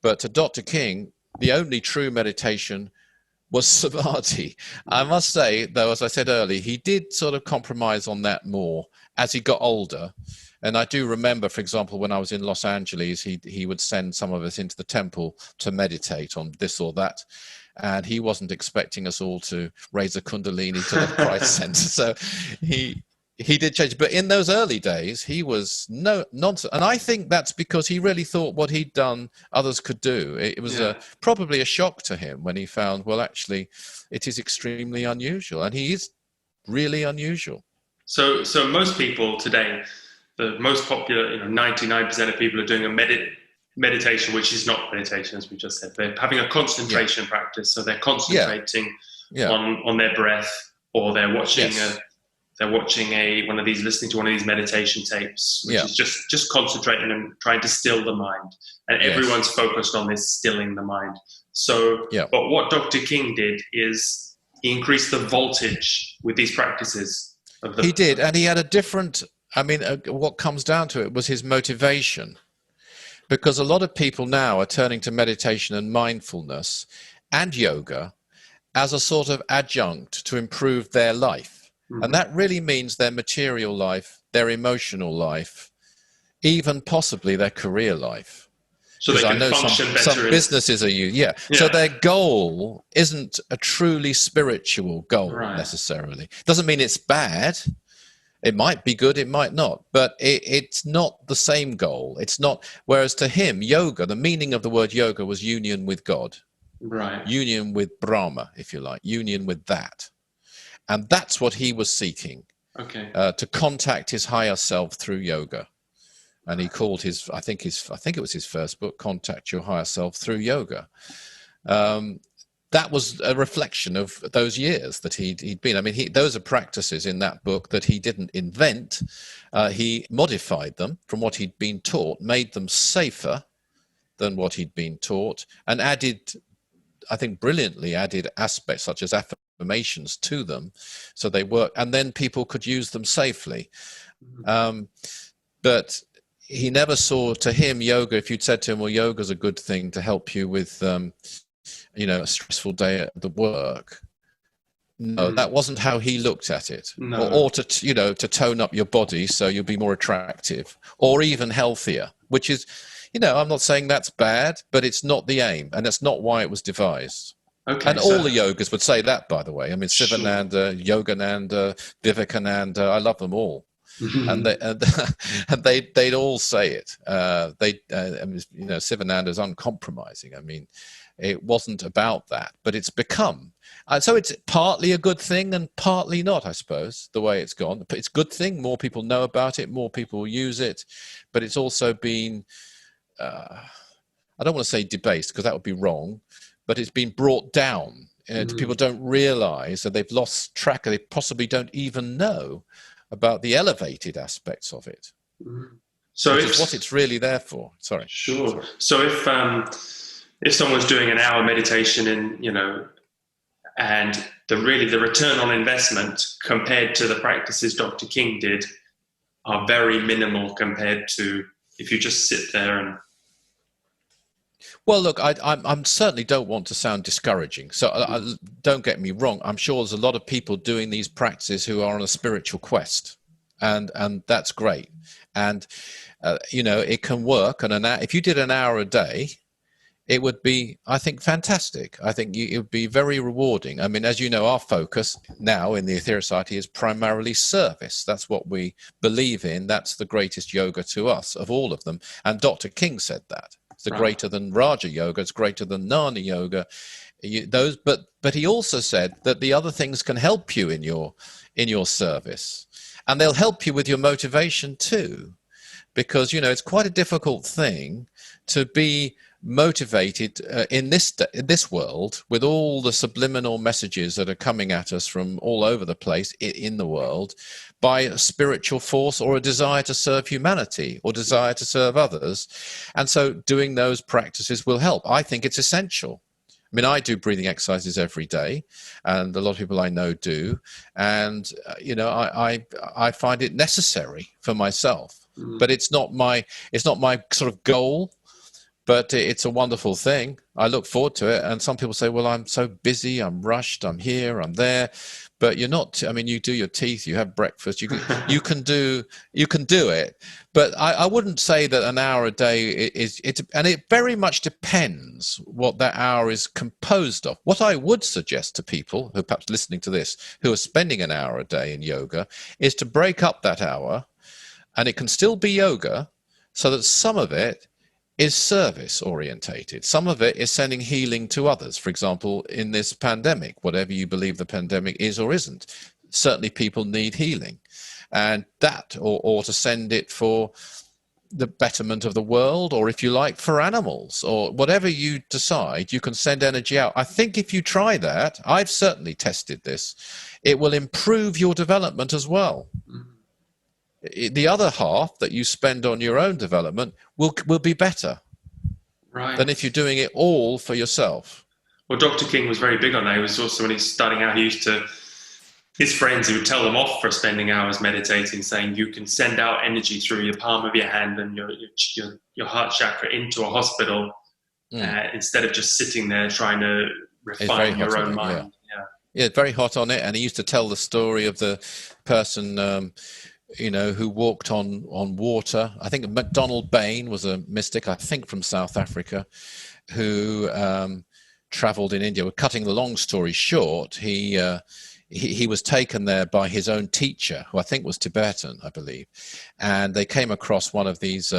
But to Dr. King, the only true meditation was samadhi. I must say, though, as I said earlier, he did sort of compromise on that more as he got older. And I do remember, for example, when I was in Los Angeles, he would send some of us into the temple to meditate on this or that. And he wasn't expecting us all to raise a Kundalini to the Christ center. So he did change. But in those early days, he was nonsense. And I think that's because he really thought what he'd done, others could do. It was probably a shock to him when he found, well, actually, it is extremely unusual. And he is really unusual. So most people today, the most popular, 99% of people are doing a meditation, which is not meditation, as we just said. They're having a concentration practice. So they're concentrating on their breath, or they're watching one of these, listening to one of these meditation tapes, which is just concentrating and trying to still the mind. And everyone's focused on this stilling the mind. So, but what Dr. King did is he increased the voltage with these practices. He did, and he had a different, what comes down to it was his motivation. Because a lot of people now are turning to meditation and mindfulness and yoga as a sort of adjunct to improve their life. Mm-hmm. And that really means their material life, their emotional life, even possibly their career life. So they can function better. Some businesses are So their goal isn't a truly spiritual goal necessarily. Doesn't mean it's bad. It might be good, it might not, but it's not the same goal. It's not. Whereas to him, yoga, the meaning of the word yoga was union with God, union with Brahma, if you like, union with that, and that's what he was seeking. To contact his higher self through yoga, and he called I think it was his first book, Contact Your Higher Self Through Yoga. That was a reflection of those years that he'd been. I mean, those are practices in that book that he didn't invent. He modified them from what he'd been taught, made them safer than what he'd been taught, and added, I think brilliantly added, aspects such as affirmations to them, so they work, and then people could use them safely. But he never saw, to him, yoga, if you'd said to him, well, yoga's a good thing to help you with a stressful day at the work. No, that wasn't how he looked at it. No. Or to tone up your body so you'll be more attractive, or even healthier, which is, I'm not saying that's bad, but it's not the aim, and that's not why it was devised. Okay, and all the yogas would say that, by the way. I mean, Sivananda, Yogananda, Vivekananda, I love them all. And they'd all say it. Sivananda's uncompromising. I mean, it wasn't about that, but it's become. So it's partly a good thing and partly not, I suppose, the way it's gone. It's a good thing. More people know about it. More people use it. But it's also been, I don't want to say debased, because that would be wrong, but it's been brought down. People don't realize that they've lost track, or they possibly don't even know about the elevated aspects of it. So it's what it's really there for. Sorry. Sure. So if someone's doing an hour meditation and the return on investment compared to the practices Dr. King did are very minimal compared to if you just sit there and... Well, look, I certainly don't want to sound discouraging. So don't get me wrong. I'm sure there's a lot of people doing these practices who are on a spiritual quest, and that's great. And it can work. And if you did an hour a day, it would be, I think, fantastic. I think it would be very rewarding. I mean, as you know, our focus now in the Aetherius Society is primarily service. That's what we believe in. That's the greatest yoga to us of all of them. And Dr. King said that. It's greater than Raja Yoga. It's greater than Jnana Yoga. But he also said that the other things can help you in your service, and they'll help you with your motivation too, because it's quite a difficult thing to be motivated in this world with all the subliminal messages that are coming at us from all over the place in the world, by a spiritual force or a desire to serve humanity or desire to serve others. And so doing those practices will help. I think it's essential. I mean, I do breathing exercises every day, and a lot of people I know do. And, I find it necessary for myself, but it's not my sort of goal. But it's a wonderful thing. I look forward to it. And some people say, well, I'm so busy, I'm rushed, I'm here, I'm there. But you're not. I mean, you do your teeth, you have breakfast, you can do it. But I wouldn't say that an hour a day is, and it very much depends what that hour is composed of. What I would suggest to people who perhaps listening to this, who are spending an hour a day in yoga, is to break up that hour, and it can still be yoga, so that some of it is service orientated. Some of it is sending healing to others. For example, in this pandemic, whatever you believe the pandemic is or isn't, certainly people need healing. And that, or to send it for the betterment of the world, or if you like, for animals, or whatever you decide, you can send energy out. I think if you try that, I've certainly tested this, it will improve your development as well. The other half that you spend on your own development will be better than if you're doing it all for yourself. Well, Dr. King was very big on that. He was also, when he's starting out, his friends, he would tell them off for spending hours meditating, saying you can send out energy through your palm of your hand and your heart chakra into a hospital instead of just sitting there trying to refine your own mind. Yeah, very hot on it. And he used to tell the story of the person who walked on water. I think MacDonald Bain was a mystic, I think from South Africa, who traveled in India. We're cutting the long story short. He was taken there by his own teacher, who I think was Tibetan, I believe. And they came across one of these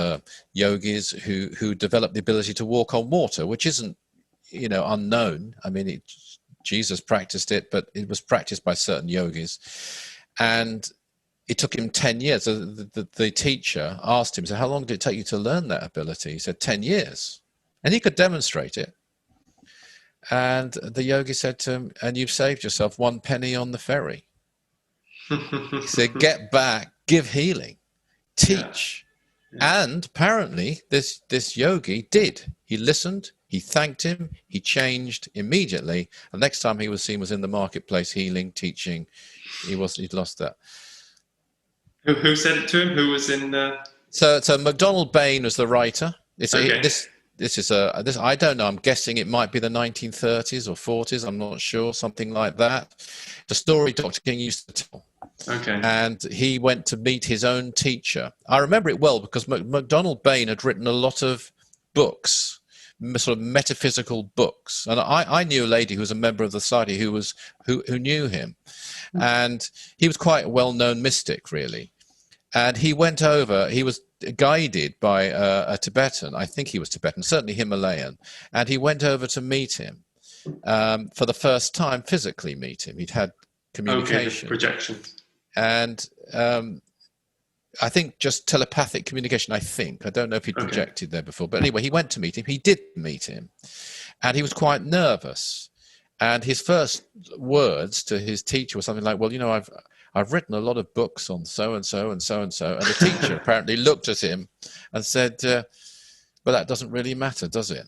yogis who developed the ability to walk on water, which isn't, unknown. I mean, Jesus practiced it, but it was practiced by certain yogis. And it took him 10 years. The teacher asked him, so how long did it take you to learn that ability? He said 10 years. And he could demonstrate it. And the yogi said to him, and you've saved yourself 1 penny on the ferry. He said, get back, give healing, teach. Yeah. And apparently this yogi did. He listened, he thanked him, he changed immediately. The next time he was seen was in the marketplace, healing, teaching. He'd lost that. Who said it to him? Who was in? So MacDonald Bain was the writer. This I don't know. I'm guessing it might be the 1930s or 40s. I'm not sure. Something like that. The story Dr. King used to tell. Okay. And he went to meet his own teacher. I remember it well because MacDonald Bain had written a lot of books, sort of metaphysical books. And I knew a lady who was a member of the society who knew him. And he was quite a well-known mystic, really. And he went over, he was guided by a Tibetan, I think he was Tibetan, certainly Himalayan. And he went over to meet him for the first time, physically meet him. He'd had communication. Okay, projection. And I think just telepathic communication, I think. I don't know if he'd projected there before. But anyway, he went to meet him. He did meet him. And he was quite nervous. And his first words to his teacher was something like, well, you know, I've written a lot of books on so-and-so and so-and-so. And the teacher apparently looked at him and said, well, that doesn't really matter, does it?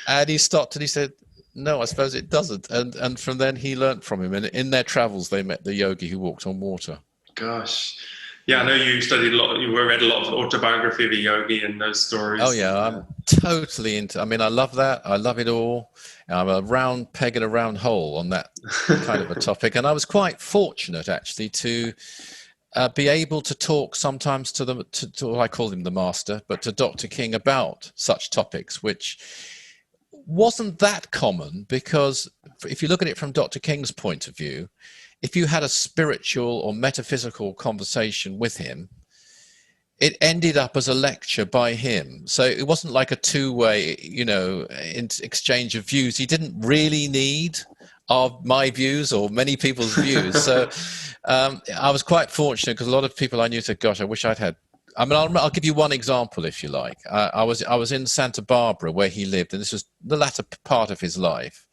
And he stopped and he said, no, I suppose it doesn't. And from then he learnt from him. And in their travels, they met the yogi who walked on water. Gosh. Yeah, I know you studied a lot, you read a lot of autobiography of a yogi and those stories. Oh, yeah, I'm totally into, I mean, I love that. I love it all. I'm a round peg in a round hole on that kind of a topic. And I was quite fortunate, actually, to be able to talk sometimes to I call him the master, but to Dr. King about such topics, which wasn't that common because if you look at it from Dr. King's point of view, if you had a spiritual or metaphysical conversation with him, it ended up as a lecture by him. So it wasn't like a two-way, you know, exchange of views. He didn't really need my views or many people's views. So I was quite fortunate because a lot of people I knew said, gosh, I wish I'd had. I mean, I'll give you one example, if you like. I was in Santa Barbara where he lived, and this was the latter part of his life.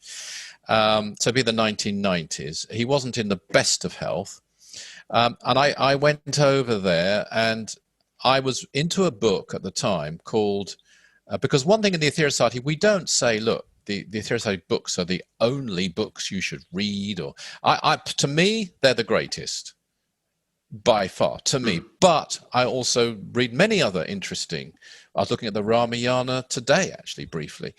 So it'd be the 1990s. He wasn't in the best of health. And I went over there and I was into a book at the time called, because one thing in the Aetherius Society, we don't say, look, the Aetherius Society books are the only books you should read. Or to me, they're the greatest by far, to me. But I also read many other interesting. I was looking at the Ramayana today, actually, briefly.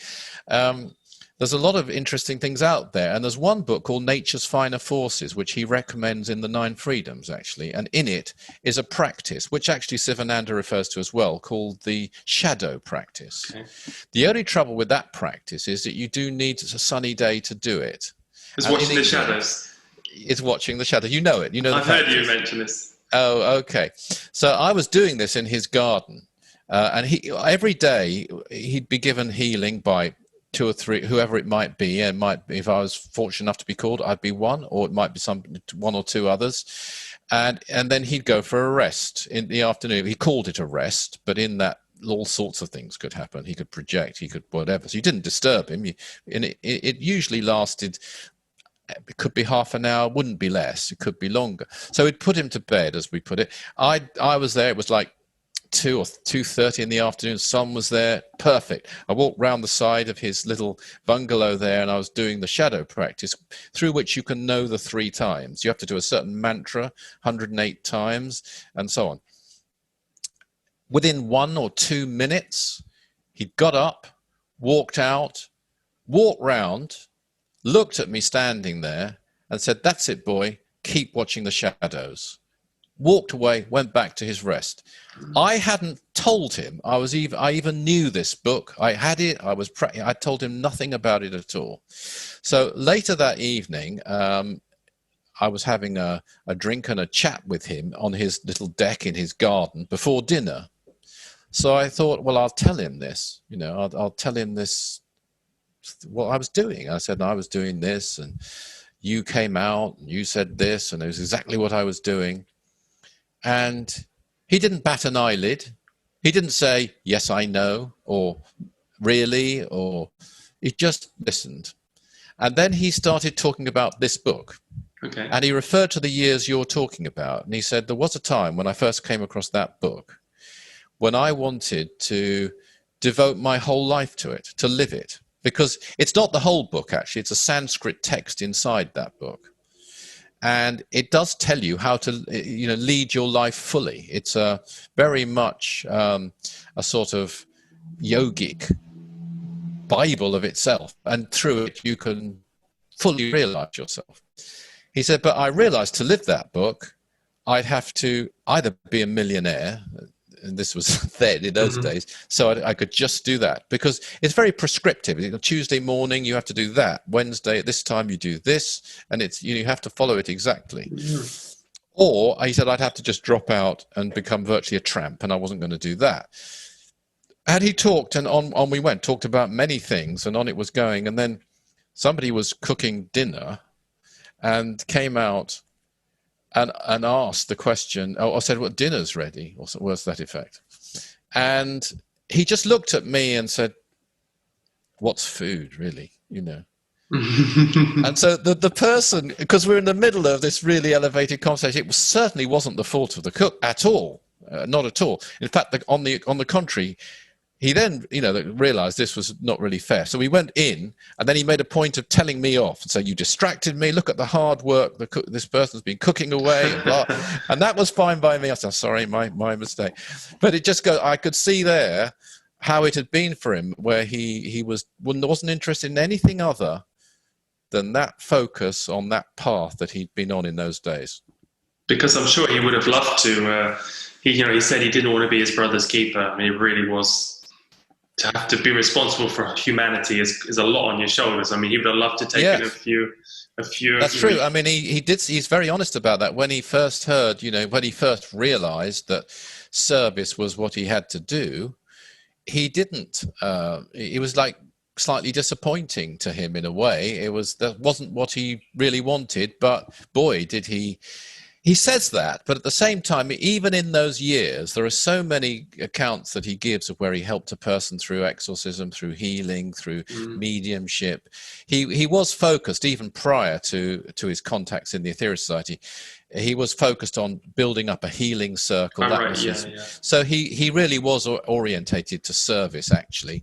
There's a lot of interesting things out there. And there's one book called Nature's Finer Forces, which he recommends in the 9 Freedoms, actually. And in it is a practice, which actually Sivananda refers to as well, called the shadow practice. Okay. The only trouble with that practice is that you do need a sunny day to do it. It's watching the shadows. It's watching the shadow. You know it. You know. I've heard you mention this. Oh, okay. So I was doing this in his garden. And every day he'd be given healing by 2 or 3, whoever it might be. It might be, if I was fortunate enough to be called, I'd be one, or it might be 1 or 2 others. And then he'd go for a rest in the afternoon. He called it a rest, but in that all sorts of things could happen. He could project, he could whatever. So you didn't disturb him. And it usually lasted, it could be half an hour, wouldn't be less. It could be longer. So we'd put him to bed, as we put it. I was there. It was like 2 or 2:30 in the afternoon. Sun was there. Perfect. I walked round the side of his little bungalow there, and I was doing the shadow practice, through which you can know the 3 times. You have to do a certain mantra 108 times, and so on. Within 1 or 2 minutes, he got up, walked out, walked round, looked at me standing there, and said, "That's it, boy. Keep watching the shadows." Walked away, went back to his rest. I hadn't told him. I even knew this book. I had it. I told him nothing about it at all. So later that evening, I was having a drink and a chat with him on his little deck in his garden before dinner. So I thought, well, I'll tell him this. You know, I'll tell him this, what I was doing. I said I was doing this, and you came out and you said this, and it was exactly what I was doing. And he didn't bat an eyelid. He didn't say, yes, I know, or really, or he just listened. And then he started talking about this book. Okay. And he referred to the years you're talking about. And he said, there was a time when I first came across that book when I wanted to devote my whole life to it, to live it. Because it's not the whole book, actually. It's a Sanskrit text inside that book. And it does tell you how to, lead your life fully. It's a very much a sort of yogic Bible of itself. And through it, you can fully realize yourself. He said, but I realized to live that book, I'd have to either be a millionaire, and this was then in those days, so I could just do that, because it's very prescriptive. Tuesday morning, you have to do that. Wednesday, at this time, you do this, and it's you have to follow it exactly. Or, he said, I'd have to just drop out and become virtually a tramp, and I wasn't going to do that. And he talked, and on we went, talked about many things, and on it was going, and then somebody was cooking dinner, and came out and asked the question, I said, well, dinner's ready, or words to that effect. And he just looked at me and said, what's food, really, And so the person, because we're in the middle of this really elevated conversation, it certainly wasn't the fault of the cook at all, not at all. In fact, on the contrary, he then, realized this was not really fair. So we went in, and then he made a point of telling me off and say, you distracted me. Look at the hard work this person's been cooking away. And, blah. And that was fine by me. I said, sorry, my mistake. But it just goes, I could see there how it had been for him, where he wasn't interested in anything other than that focus on that path that he'd been on in those days. Because I'm sure he would have loved to, he said he didn't want to be his brother's keeper. I mean, it really was. To have to be responsible for humanity is a lot on your shoulders. I mean, he would have loved to take in a few. That's true. I mean, he did. He's very honest about that. When he first heard, when he first realized that service was what he had to do, he didn't. It was like slightly disappointing to him in a way. That wasn't what he really wanted. But boy, did he. He says that, but at the same time, even in those years, there are so many accounts that he gives of where he helped a person through exorcism, through healing, through mediumship. He was focused, even prior to his contacts in the Aetherius Society, he was focused on building up a healing circle. So he really was orientated to service, actually.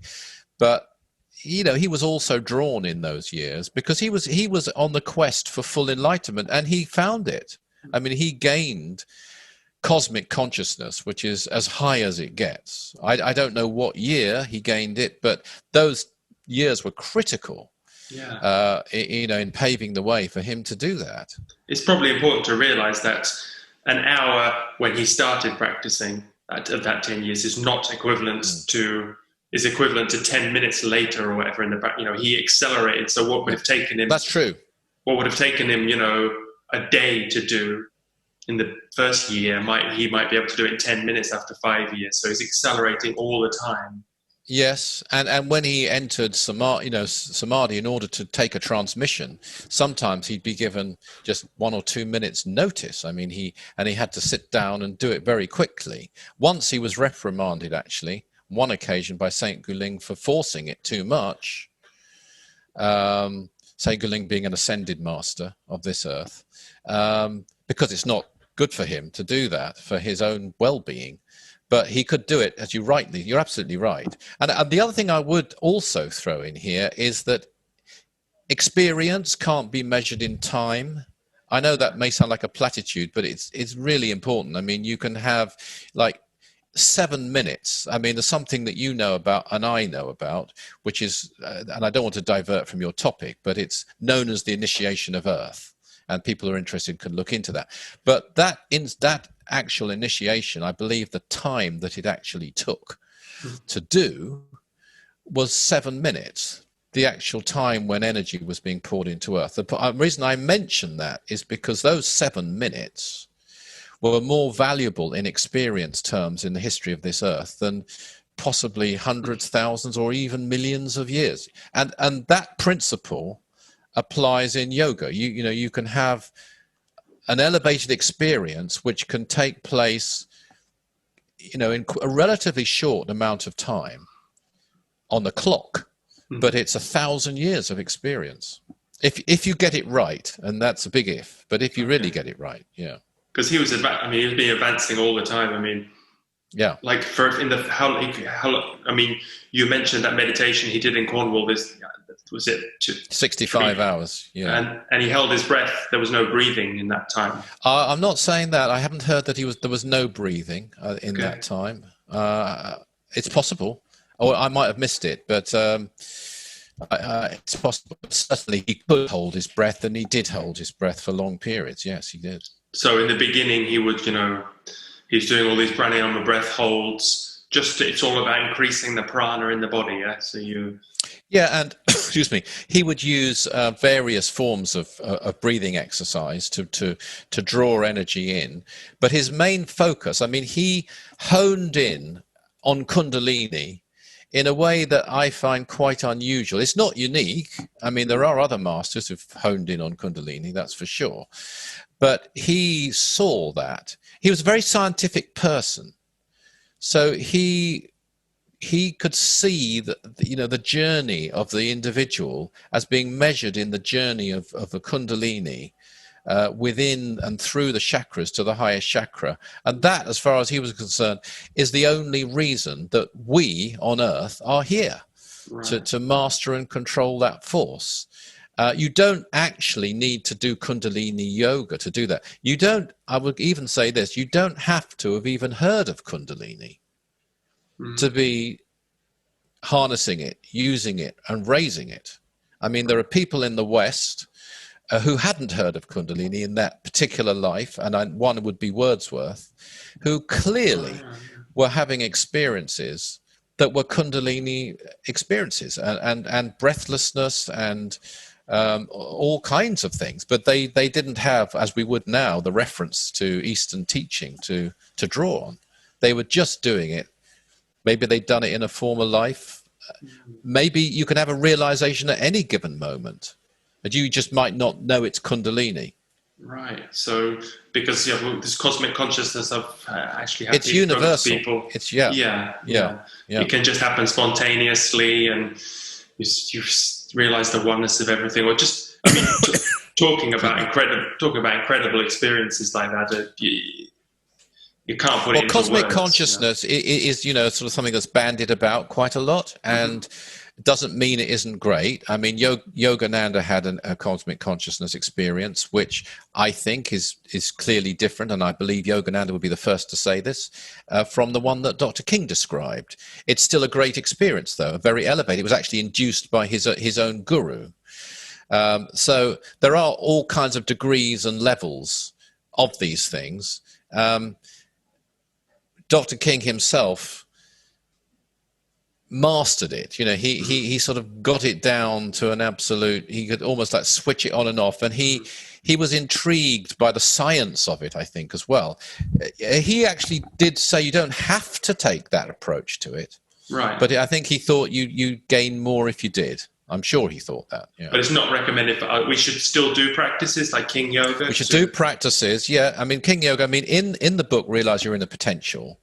But he was also drawn in those years because he was on the quest for full enlightenment, and he found it. I mean, he gained cosmic consciousness, which is as high as it gets. I don't know what year he gained it, but those years were critical, in paving the way for him to do that. It's probably important to realize that an hour when he started practicing of that 10 years is not equivalent is equivalent to 10 minutes later or whatever in the back. He accelerated. So what would have taken him? That's true. What would have taken him, a day to do in the first year, he might be able to do it in 10 minutes after 5 years. So he's accelerating all the time. Yes, and when he entered samadhi, in order to take a transmission, sometimes he'd be given just 1 or 2 minutes notice. I mean, he had to sit down and do it very quickly. Once he was reprimanded, actually, one occasion by Saint Guling for forcing it too much. Saint Guling being an ascended master of this earth, because it's not good for him to do that for his own well-being. But he could do it, as you're absolutely right. And the other thing I would also throw in here is that experience can't be measured in time. I know that may sound like a platitude, but it's really important. I mean, you can have like 7 minutes. I mean, there's something that you know about and I know about, which is, and I don't want to divert from your topic, but it's known as the initiation of Earth, and people who are interested can look into that. But that actual initiation, I believe the time that it actually took to do was 7 minutes, the actual time when energy was being poured into Earth. The reason I mention that is because those 7 minutes were more valuable in experience terms in the history of this earth than possibly hundreds, thousands, or even millions of years. And that principle applies in yoga. You know, you can have an elevated experience which can take place, you know, in a relatively short amount of time on the clock, but it's 1,000 years of experience. If you get it right, and that's a big if, but if you really get it right, yeah. Because he was being advancing all the time. I mean, yeah. Like I mean, you mentioned that meditation he did in Cornwall. Was it 65 hours? Yeah. And he held his breath. There was no breathing in that time. I'm not saying that. I haven't heard that there was no breathing in that time. It's possible, or I might have missed it, but it's possible. Certainly, he could hold his breath, and he did hold his breath for long periods. Yes, he did. So in the beginning, he would, you know, he's doing all these pranayama breath holds. It's all about increasing the prana in the body. Yeah. So and excuse me, he would use various forms of breathing exercise to draw energy in. But his main focus, I mean, he honed in on Kundalini in a way that I find quite unusual. It's not unique. I mean, there are other masters who've honed in on Kundalini, that's for sure. But he saw that. He was a very scientific person. So he could see the journey of the individual as being measured in the journey of a Kundalini within and through the chakras to the highest chakra. And that, as far as he was concerned, is the only reason that we on Earth are here, to master and control that force. You don't actually need to do Kundalini yoga to do that. You don't, I would even say this, you don't have to have even heard of Kundalini to be harnessing it, using it, and raising it. I mean, there are people in the West who hadn't heard of Kundalini in that particular life, and one would be Wordsworth, who clearly were having experiences that were Kundalini experiences, and breathlessness and all kinds of things, but they didn't have, as we would now, the reference to Eastern teaching to draw on. They were just doing it. Maybe they'd done it in a former life. Maybe you can have a realization at any given moment, but you just might not know it's Kundalini. Right. So because you have this cosmic consciousness of actually having it's universal. People. It's yeah. It can just happen spontaneously, and you realize the oneness of everything. Or just, I mean, talking about incredible experiences like that. You can't put it into cosmic words, consciousness is, you know, sort of something that's bandied about quite a lot, and doesn't mean it isn't great. I mean, Yogananda had a cosmic consciousness experience, which I think is clearly different, and I believe Yogananda would be the first to say this, from the one that Dr. King described. It's still a great experience, though, very elevated. It was actually induced by his own guru. So there are all kinds of degrees and levels of these things. Dr. King himself mastered it. You know, he sort of got it down to an absolute, he could almost like switch it on and off, and he was intrigued by the science of it, I think, as well. He actually did say you don't have to take that approach to it, right? But I think he thought you gain more if you did. I'm sure he thought that. Yeah. But it's not recommended. We should still do practices like King Yoga. We should do practices. Yeah. I mean, King Yoga, I mean, in the book, Realize You're in the Potential,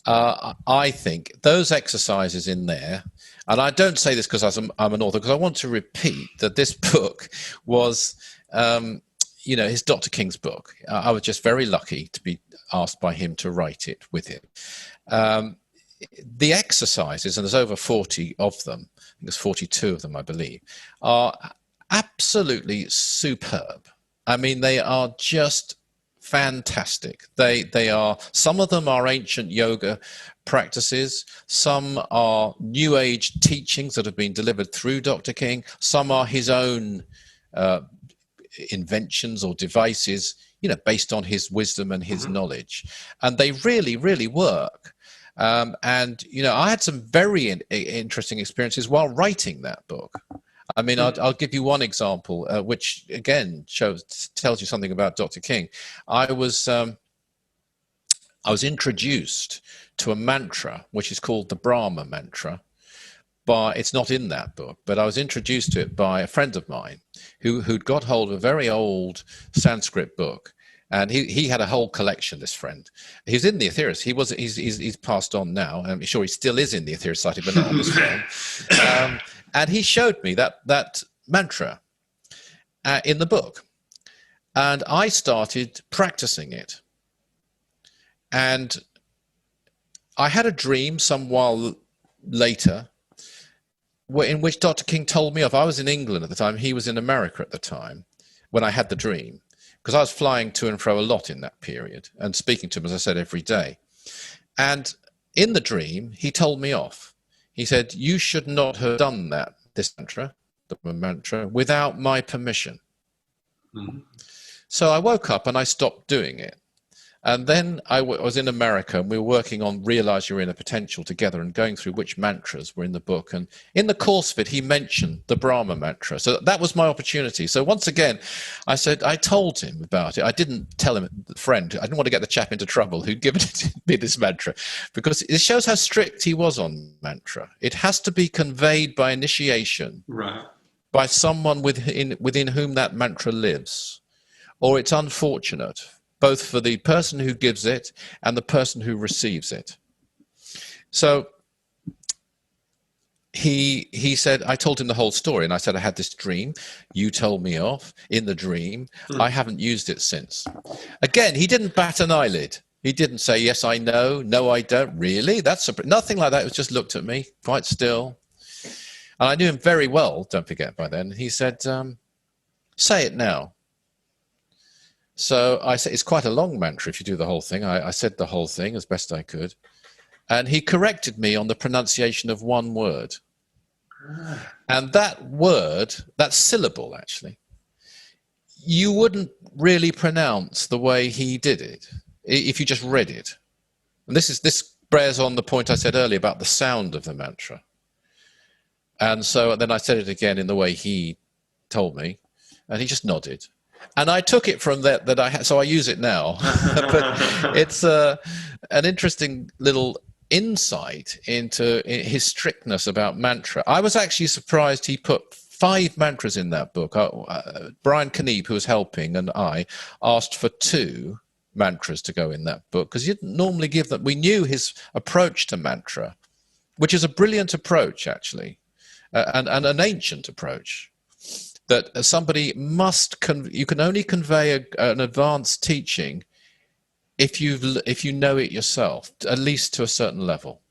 I think those exercises in there, and I don't say this because I'm an author, because I want to repeat that this book was, you know, his Dr. King's book. I was just very lucky to be asked by him to write it with him. The exercises, and there's over 40 of them, I think there's 42 of them, I believe, are absolutely superb. I mean, they are just fantastic. They are, some of them are ancient yoga practices, some are new age teachings that have been delivered through Dr. King, some are his own inventions or devices, you know, based on his wisdom and his knowledge, and they really, really work. And, you know, I had some very interesting experiences while writing that book. I mean, I'll give you one example, which again tells you something about Dr. King. I was introduced to a mantra, which is called the Brahma mantra, it's not in that book, but I was introduced to it by a friend of mine who'd got hold of a very old Sanskrit book. And he had a whole collection, this friend. He's in the Aetherius. He's passed on now. I'm sure he still is in the Aetherius Society, but not on this film. And he showed me that mantra in the book. And I started practicing it. And I had a dream some while later in which Dr. King told me of. I was in England at the time. He was in America at the time when I had the dream. Because I was flying to and fro a lot in that period and speaking to him, as I said, every day. And in the dream, he told me off. He said, you should not have done this mantra, without my permission. Mm-hmm. So I woke up and I stopped doing it. And then I was in America and we were working on Realize Your Inner Potential together and going through which mantras were in the book. And in the course of it, he mentioned the Brahma mantra. So that was my opportunity. So once again, I told him about it. I didn't tell him, the friend, I didn't want to get the chap into trouble who'd given me this mantra, because it shows how strict he was on mantra. It has to be conveyed by initiation, right, by someone within whom that mantra lives, or it's unfortunate, both for the person who gives it and the person who receives it. So he said, I told him the whole story, and I said, I had this dream. You told me off in the dream. I haven't used it since. Again, he didn't bat an eyelid. He didn't say, yes, I know. No, I don't. Really? Nothing like that. He just looked at me quite still. And I knew him very well, don't forget, by then. He said, say it now. So I said, it's quite a long mantra if you do the whole thing. I said the whole thing as best I could. And he corrected me on the pronunciation of one word. And that word, that syllable actually, you wouldn't really pronounce the way he did it if you just read it. And this bears on the point I said earlier about the sound of the mantra. And so then I said it again in the way he told me, and he just nodded. And I took it from that so I use it now. But it's an interesting little insight into his strictness about mantra. I was actually surprised he put 5 mantras in that book. Brian Kniep, who was helping, and I asked for 2 mantras to go in that book, because you didn't normally give them. We knew his approach to mantra, which is a brilliant approach, actually, and an ancient approach. That somebody you can only convey an advanced teaching if you know it yourself, at least to a certain level.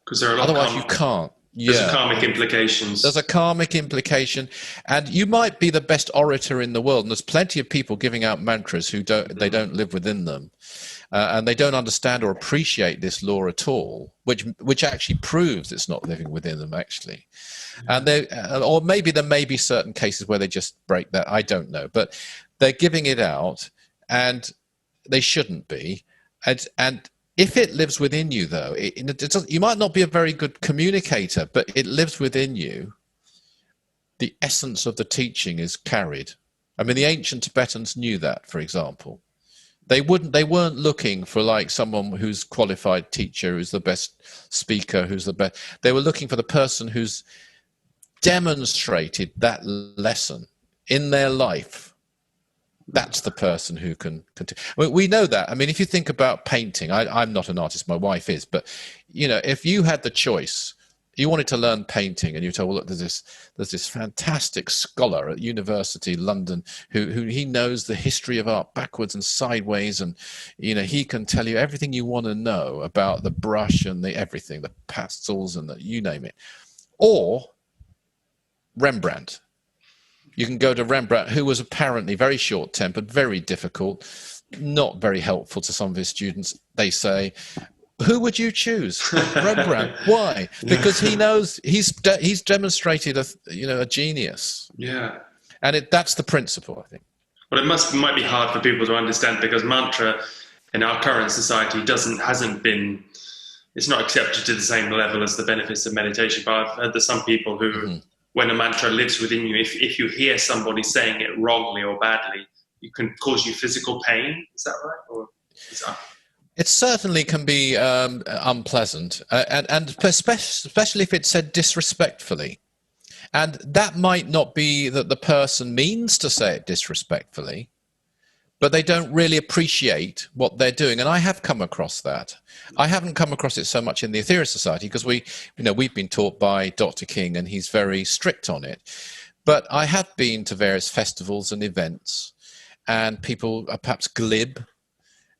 Because there are otherwise you can't. There's a karmic implications. There's a karmic implication, and you might be the best orator in the world, and there's plenty of people giving out mantras who don't live within them, and they don't understand or appreciate this law at all, which actually proves it's not living within them actually. And or maybe there may be certain cases where they just break that. I don't know, but they're giving it out, and they shouldn't be. And if it lives within you, though, you might not be a very good communicator, but it lives within you. The essence of the teaching is carried. I mean, the ancient Tibetans knew that, for example. They weren't looking for like someone who's qualified teacher, who's the best speaker, who's the best. They were looking for the person who's demonstrated that lesson in their life. That's the person who can continue. We know that. I mean, if you think about painting, I'm not an artist, my wife is, but if you had the choice, you wanted to learn painting, and you told, well, look, there's this fantastic scholar at University London who he knows the history of art backwards and sideways, and he can tell you everything you want to know about the brush and everything, the pastels and you name it. Or Rembrandt. You can go to Rembrandt, who was apparently very short-tempered, very difficult, not very helpful to some of his students. They say, who would you choose? Rembrandt. Why? Because he knows he's demonstrated a genius. Yeah. And that's the principle, I think. Well, it might be hard for people to understand, because mantra in our current society it's not accepted to the same level as the benefits of meditation. But I've heard there's some people who, when a mantra lives within you, if you hear somebody saying it wrongly or badly, it can cause you physical pain. Is that right? Or is that... It certainly can be unpleasant, and especially if it's said disrespectfully. And that might not be that the person means to say it disrespectfully, but they don't really appreciate what they're doing. And I have come across that. I haven't come across it so much in the Aetherius Society because we've been taught by Dr. King and he's very strict on it. But I have been to various festivals and events, and people are perhaps glib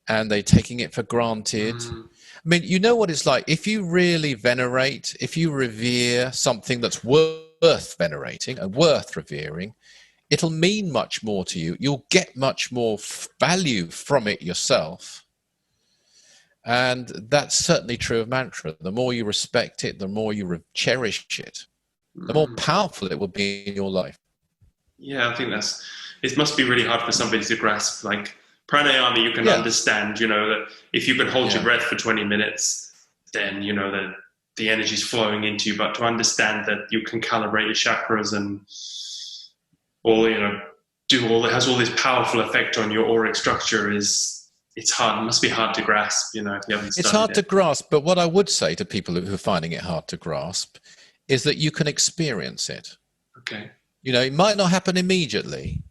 and they're taking it for granted. I mean, you know what it's like. If you really venerate, if you revere something that's worth venerating and worth revering, it'll mean much more to you. You'll get much more value from it yourself. And that's certainly true of mantra. The more you respect it, the more you cherish it, the more powerful it will be in your life. Yeah, I think it must be really hard for somebody to grasp. Like pranayama, you can understand, that if you can hold your breath for 20 minutes, then, that the energy is flowing into you. But to understand that you can calibrate your chakras and it has all this powerful effect on your auric structure it's hard. It must be hard to grasp, if you haven't studied It's hard to grasp, but what I would say to people who are finding it hard to grasp is that you can experience it. Okay. It might not happen immediately,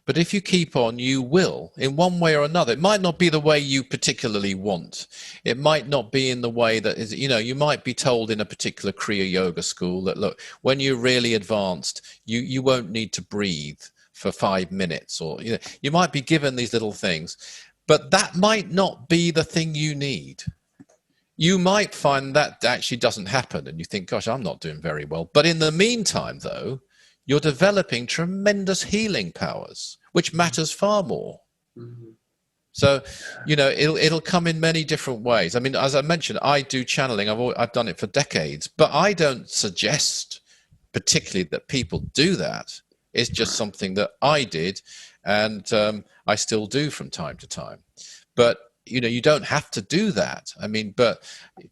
but if you keep on, you will, in one way or another. It might not be the way you particularly want. It might not be in the way that is, you might be told in a particular Kriya Yoga school that, look, when you're really advanced, you won't need to breathe for 5 minutes, or, you might be given these little things, but that might not be the thing you need. You might find that actually doesn't happen and you think, gosh, I'm not doing very well. But in the meantime, though, you're developing tremendous healing powers, which matters far more. So, it'll come in many different ways. I mean, as I mentioned, I do channeling. I've done it for decades, but I don't suggest particularly that people do that. It's just something that I did, and I still do from time to time. But you don't have to do that. I mean, but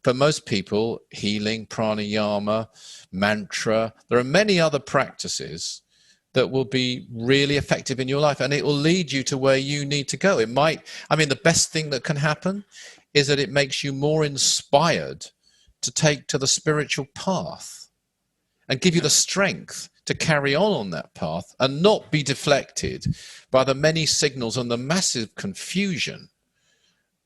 for most people, healing, pranayama, mantra, there are many other practices that will be really effective in your life, and it will lead you to where you need to go. The best thing that can happen is that it makes you more inspired to take to the spiritual path and give you the strength to carry on that path and not be deflected by the many signals and the massive confusion,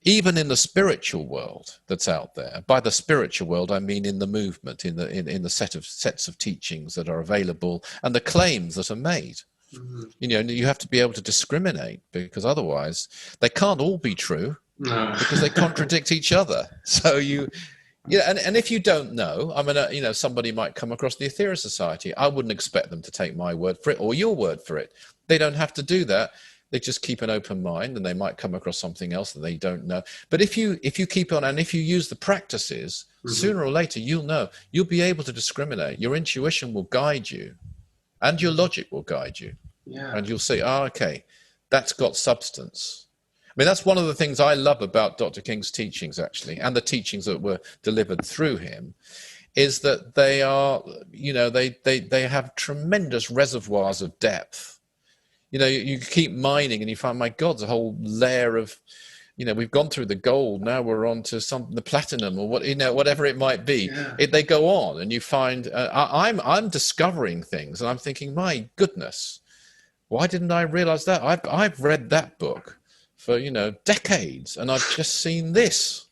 even in the spiritual world that's out there. By the spiritual world, I mean in the movement, in the sets of teachings that are available and the claims that are made. You have to be able to discriminate, because otherwise they can't all be true, because they contradict each other. So and if you don't know, somebody might come across the Aetherius Society. I wouldn't expect them to take my word for it or your word for it. They don't have to do that. They just keep an open mind, and they might come across something else that they don't know. But if you keep on, and if you use the practices, sooner or later you'll know. You'll be able to discriminate. Your intuition will guide you, and your logic will guide you. Yeah. And you'll say, okay, that's got substance. I mean, that's one of the things I love about Dr. King's teachings, actually, and the teachings that were delivered through him, is that they are, they have tremendous reservoirs of depth. You keep mining and you find, my God, there's a whole layer of, we've gone through the gold, now we're on to the platinum, or whatever it might be. Yeah. They go on, and you find, I'm discovering things, and I'm thinking, my goodness, why didn't I realize that? I've read that book for, decades, and I've just seen this.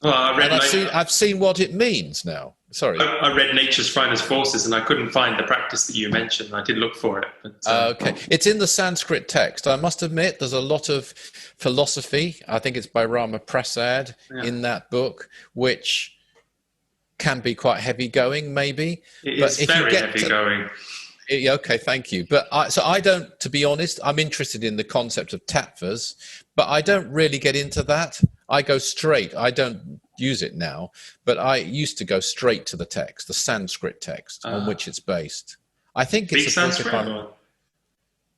Well, I've seen what it means now. Sorry. I read Nature's Finest Forces, and I couldn't find the practice that you mentioned. I did look for it. But, okay. It's in the Sanskrit text. I must admit, there's a lot of philosophy. I think it's by Rama Prasad in that book, which can be quite heavy going, maybe. It is very heavy going. Okay, thank you. But I don't, to be honest, I'm interested in the concept of tattvas, but I don't really get into that. I go straight. I don't use it now, but I used to go straight to the text, the Sanskrit text on which it's based. I think it's Sanskrit.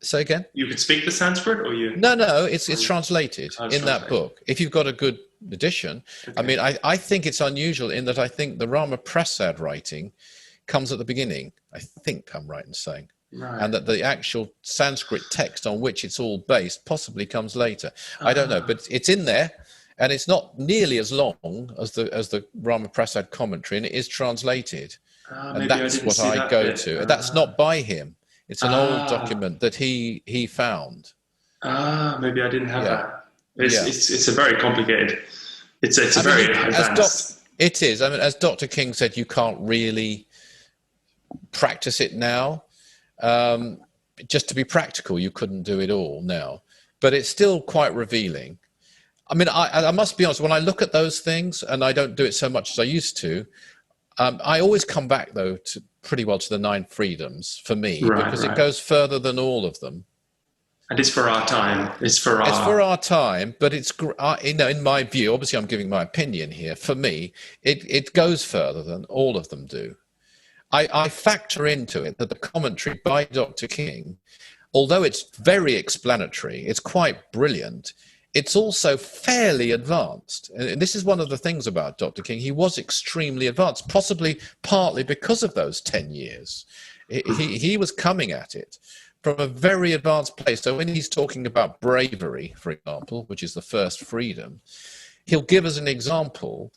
Say again? You could speak the Sanskrit, or you? No, it's translated in that book. If you've got a good edition. Okay. I mean, I think it's unusual in that I think the Rama Prasad writing comes at the beginning. I think I'm right in saying. Right. And that the actual Sanskrit text on which it's all based possibly comes later. I don't know, but it's in there. And it's not nearly as long as the Rama Prasad commentary, and it is translated. And that's what I go to. That's not by him. It's an old document that he found. Maybe I didn't have that. It's a very complicated. It's a very advanced. It is. I mean, as Dr. King said, you can't really practice it now. Just to be practical, you couldn't do it all now. But it's still quite revealing. I mean, I must be honest, when I look at those things, and I don't do it so much as I used to, I always come back, though, to pretty well to the 9 freedoms for me, because it goes further than all of them. And it's for our time. It's for our time, but it's, in my view, obviously I'm giving my opinion here, for me, it goes further than all of them do. I factor into it that the commentary by Dr. King, although it's very explanatory, it's quite brilliant, it's also fairly advanced. And this is one of the things about Dr. King. He was extremely advanced, possibly partly because of those 10 years. He was coming at it from a very advanced place. So when he's talking about bravery, for example, which is the first freedom, he'll give us an example,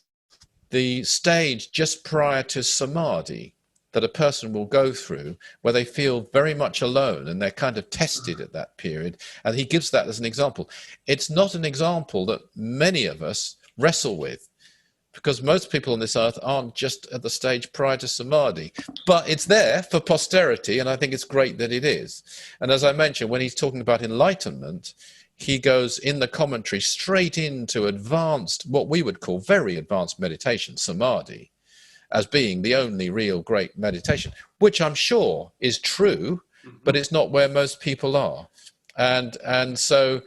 the stage just prior to samadhi, that a person will go through where they feel very much alone and they're kind of tested at that period. And he gives that as an example. It's not an example that many of us wrestle with, because most people on this earth aren't just at the stage prior to samadhi. But it's there for posterity, and I think it's great that it is. And as I mentioned, when he's talking about enlightenment, he goes in the commentary straight into advanced, what we would call very advanced meditation, samadhi, as being the only real great meditation, which I'm sure is true, but it's not where most people are. And so,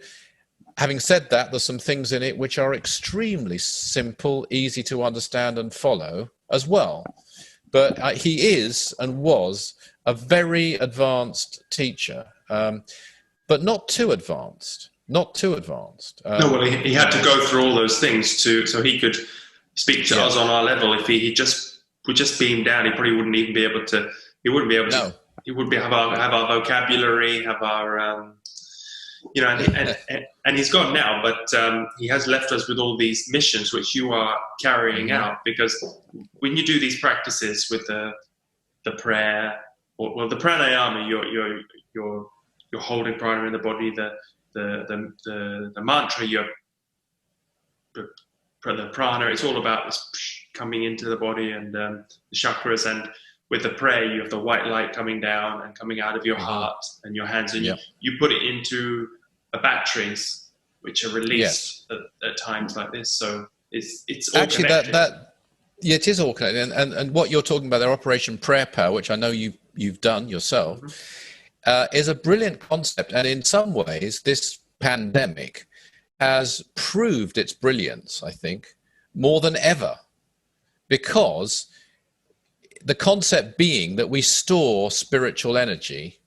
having said that, there's some things in it which are extremely simple, easy to understand and follow as well. But he is and was a very advanced teacher, but not too advanced. Not too advanced. No, well, he had to go through all those things so he could speak to us on our level. If he would just beam down, he probably wouldn't even be able to. He wouldn't be able to. He wouldn't have our vocabulary, have our, and he's gone now. But he has left us with all these missions which you are carrying out. Because when you do these practices with the prayer, or the pranayama, you're holding prana in the body. The mantra, the prana, it's all about this coming into the body and the chakras, and with the prayer you have the white light coming down and coming out of your heart and your hands, and you put it into batteries which are released at times like this. So it's all actually connected. It is all connected, and what you're talking about there, Operation Prayer Power, which I know you've done yourself, is a brilliant concept. And in some ways this pandemic has proved its brilliance, I think, more than ever, because the concept being that we store spiritual energy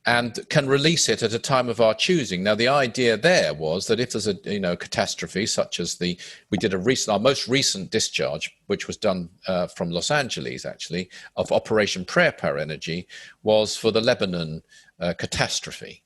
and can release it at a time of our choosing. Now, the idea there was that if there's a catastrophe, such as we did our most recent discharge, which was done from Los Angeles, actually, of Operation Prayer Power Energy, was for the Lebanon catastrophe,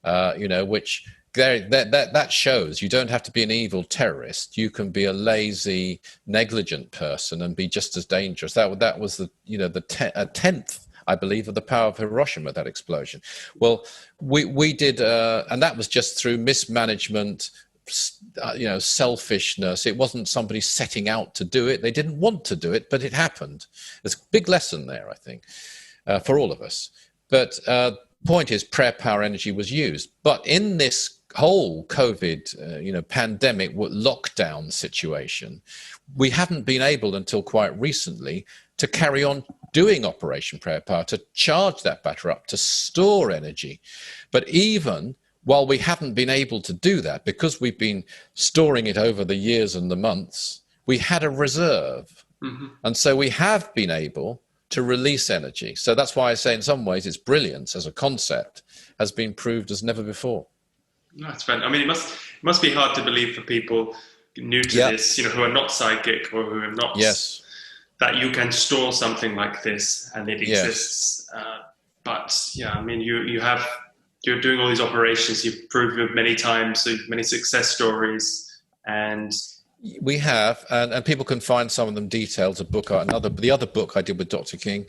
which that shows you don't have to be an evil terrorist. You can be a lazy, negligent person and be just as dangerous. That was the 10th, I believe, of the power of Hiroshima, that explosion. Well, we did, and that was just through mismanagement, selfishness. It wasn't somebody setting out to do it. They didn't want to do it, but it happened. There's a big lesson there, I think, for all of us. But point is, prayer power energy was used. But in this whole COVID, pandemic lockdown situation, we haven't been able until quite recently to carry on doing Operation Prayer Power, to charge that battery up, to store energy. But even while we haven't been able to do that, because we've been storing it over the years and the months, we had a reserve. And so we have been able to release energy. So that's why I say in some ways its brilliance as a concept has been proved as never before. That's fun. I mean, it must be hard to believe for people new to this, who are not psychic or who are not, that you can store something like this and it exists. But yeah, I mean, you're doing all these operations. You've proved it many times. So many success stories. And we have, and people can find some of them detailed. A book, the other book I did with Dr. King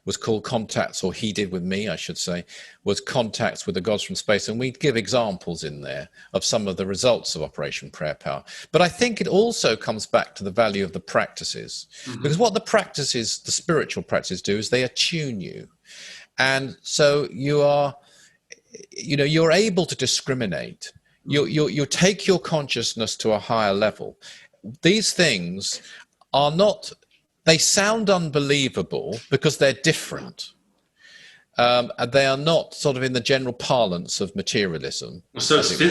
was called Contacts, or he did with me, I should say, was Contacts with the Gods from Space. And we give examples in there of some of the results of Operation Prayer Power. But I think it also comes back to the value of the practices, because what the practices, the spiritual practices do is they attune you. And so you're able to discriminate. You take your consciousness to a higher level. These things are not, they sound unbelievable because they're different. And they are not sort of in the general parlance of materialism. So it's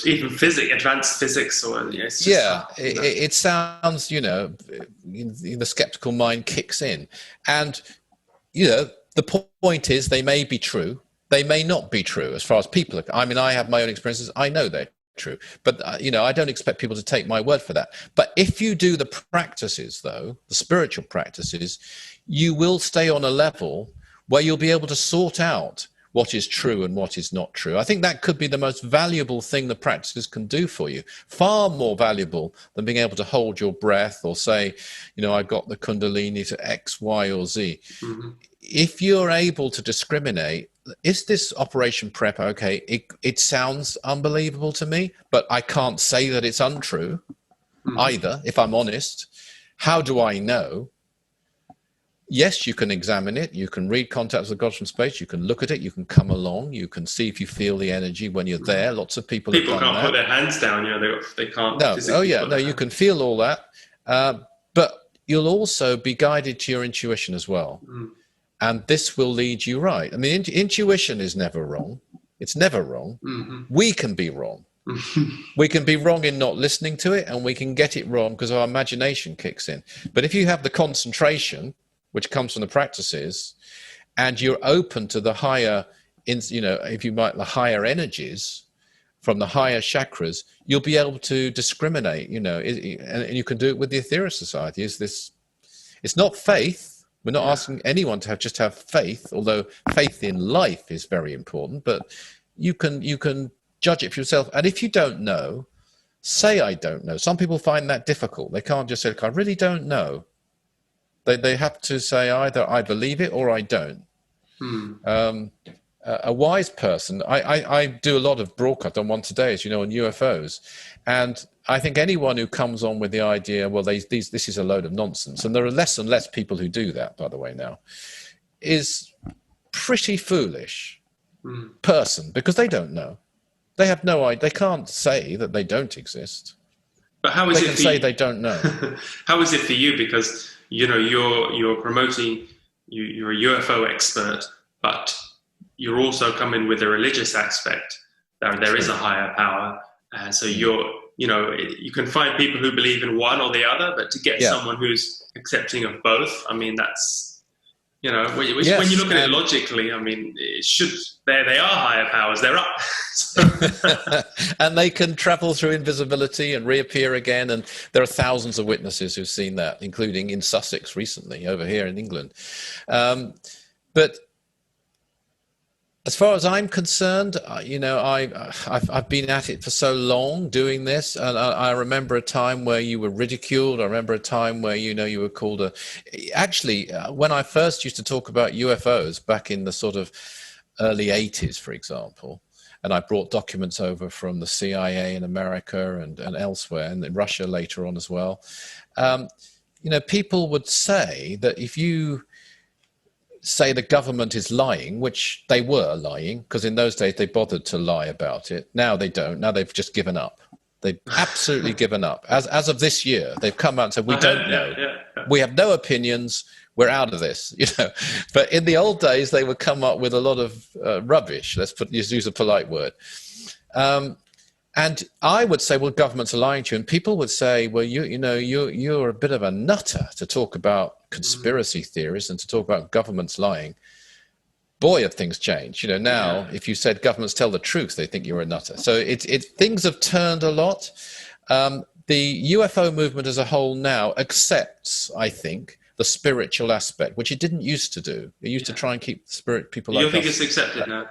even advanced physics, or it sounds, the skeptical mind kicks in. And, the point is they may be true. They may not be true as far as people are. I mean, I have my own experiences. I know they're true. But, I don't expect people to take my word for that. But if you do the practices, though, the spiritual practices, you will stay on a level where you'll be able to sort out what is true and what is not true. I think that could be the most valuable thing the practices can do for you. Far more valuable than being able to hold your breath or say, I got the Kundalini to X, Y, or Z. If you're able to discriminate, is this Operation Prep okay? It sounds unbelievable to me, but I can't say that it's untrue either, if I'm honest. How do I know? Yes, you can examine it. You can read Contacts with Gods from Space. You can look at it. You can come along. You can see if you feel the energy when you're there. Lots of people can't put their hands down. They can't. No. You can feel all that, but you'll also be guided to your intuition as well. And this will lead you right. I mean, intuition is never wrong. It's never wrong. We can be wrong. We can be wrong in not listening to it, and we can get it wrong because our imagination kicks in. But if you have the concentration, which comes from the practices, and you're open to the higher, the higher energies from the higher chakras, you'll be able to discriminate, and you can do it with the Aetherius Society. It's not faith. We're not asking anyone to just have faith, although faith in life is very important, but you can judge it for yourself. And if you don't know, say, I don't know. Some people find that difficult. They can't just say, I really don't know. They have to say either I believe it or I don't. A wise person, I do a lot of broadcast on One Today, as you know, on UFOs. And I think anyone who comes on with the idea, well, this is a load of nonsense, and there are less and less people who do that, by the way, now, is pretty foolish person, because they don't know. They have no idea. They can't say that they don't exist. But how is they can say they don't know. How is it for you? Because you're promoting, you're a UFO expert, but you're also coming with a religious aspect. There is a higher power, and so you can find people who believe in one or the other, but to get someone who's accepting of both, I mean, that's when you look at it logically, I mean, they are higher powers. They're up. And they can travel through invisibility and reappear again. And there are thousands of witnesses who've seen that, including in Sussex recently, over here in England. But as far as I'm concerned, I've been at it for so long doing this, and I remember a time where you were ridiculed. I remember a time where you were called when I first used to talk about UFOs back in the sort of early 80s, for example, and I brought documents over from the CIA in America and elsewhere, and in Russia later on as well. People would say that if you say the government is lying, which they were lying, because in those days they bothered to lie about it. Now they don't. Now they've just given up. They've absolutely given up. As of this year, they've come out and said, we don't know. We have no opinions. We're out of this, But in the old days, they would come up with a lot of rubbish. Let's use a polite word. And I would say, well, governments are lying to you. And people would say, well, you're a bit of a nutter to talk about conspiracy theories and to talk about governments lying. Boy, have things changed. Now, if you said governments tell the truth, they think you're a nutter. So things have turned a lot. The UFO movement as a whole now accepts, I think, the spiritual aspect, which it didn't used to do. It used to try and keep spirit people like us. You think it's accepted now?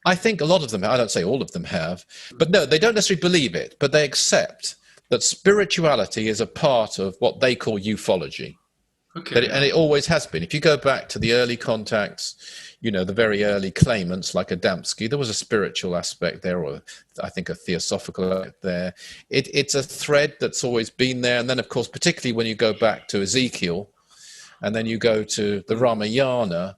I think a lot of them, I don't say all of them have, but no, they don't necessarily believe it, but they accept that spirituality is a part of what they call ufology. Okay. And it always has been. If you go back to the early contacts, you know, the very early claimants like Adamski, there was a spiritual aspect there, or I think a theosophical aspect there. It's a thread that's always been there. And then, of course, particularly when you go back to Ezekiel, and then you go to the Ramayana,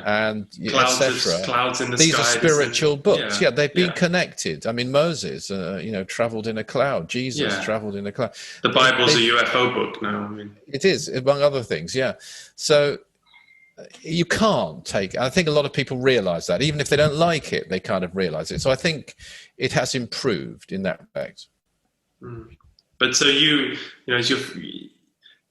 and clouds in the these sky. These are spiritual books. Yeah, they've been connected. I mean, Moses, you know, traveled in a cloud. Jesus traveled in a cloud. The Bible's a UFO book now. I mean, it is, among other things. Yeah. So you can't take. I think a lot of people realize that, even if they don't like it, they kind of realize it. So I think it has improved in that respect. But so you know,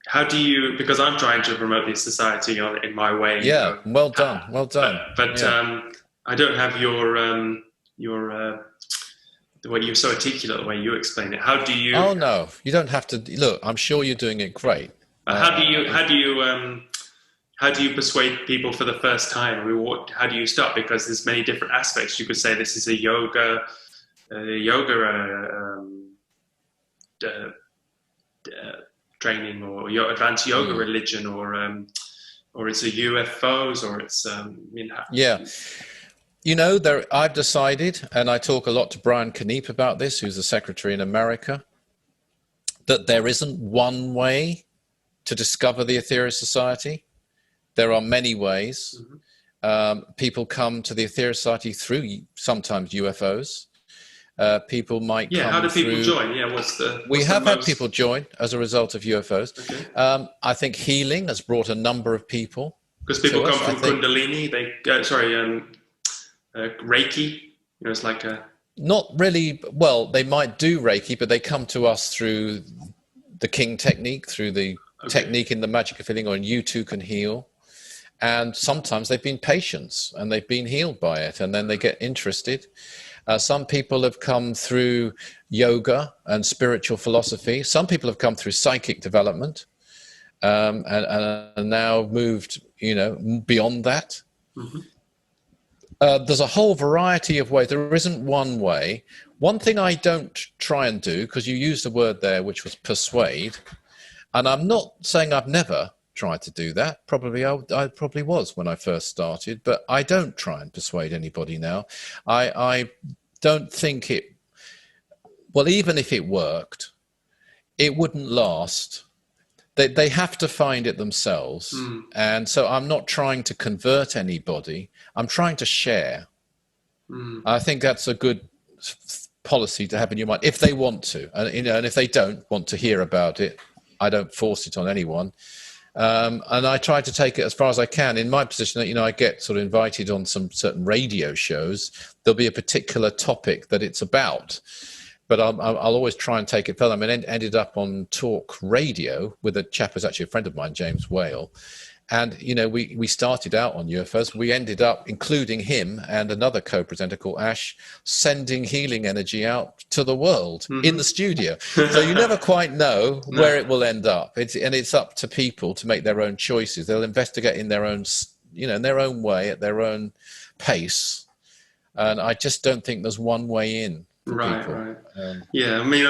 how do you? Because I'm trying to promote this society in my way. Yeah, you know, well done, well done. But I don't have your the way you're so articulate, the way you explain it. How do you? Oh no, you don't have to. Look, I'm sure you're doing it great. How do you persuade people for the first time? I mean, how do you start? Because there's many different aspects. You could say this is a yoga training, or your advanced yoga religion, or it's a UFOs, or it's yeah. You know, I've decided, and I talk a lot to Brian Kniep about this, who's the secretary in America, that there isn't one way to discover the Aetherius Society. There are many ways. People come to the Aetherius Society through sometimes UFOs. People might come how do people through... join? We have had people join as a result of UFOs. Okay. I think healing has brought a number of people. Because people come from Kundalini, Reiki. You know, it's like a... Not really. Well, they might do Reiki, but they come to us through the King technique, through the technique in the magic of healing, or you too can heal. And sometimes they've been patients and they've been healed by it, and then they get interested. Some people have come through yoga and spiritual philosophy. Some people have come through psychic development, and now moved, you know, beyond that. There's a whole variety of ways. There isn't one way. One thing I don't try and do, because you used a word there which was persuade, and I'm not saying I've never tried to do that. Probably I probably was when I first started, but I don't try and persuade anybody now. I don't think it... Well, even if it worked, it wouldn't last. They have to find it themselves. And so I'm not trying to convert anybody. I'm trying to share. I think that's a good policy to have in your mind, if they want to. And, you know, and if they don't want to hear about it, I don't force it on anyone. And I try to take it as far as I can. In my position, that, you know, I get sort of invited on some certain radio shows. There'll be a particular topic that it's about, but I'll always try and take it further. I mean, ended up on talk radio with a chap who's actually a friend of mine, James Whale. And, you know, we started out on UFOs. We ended up, including him and another co-presenter called Ash, sending healing energy out to the world in the studio. So you never quite know where it will end up. It's up to people to make their own choices. They'll investigate in their own, you know, in their own way, at their own pace. And I just don't think there's one way in for people. Right. I mean,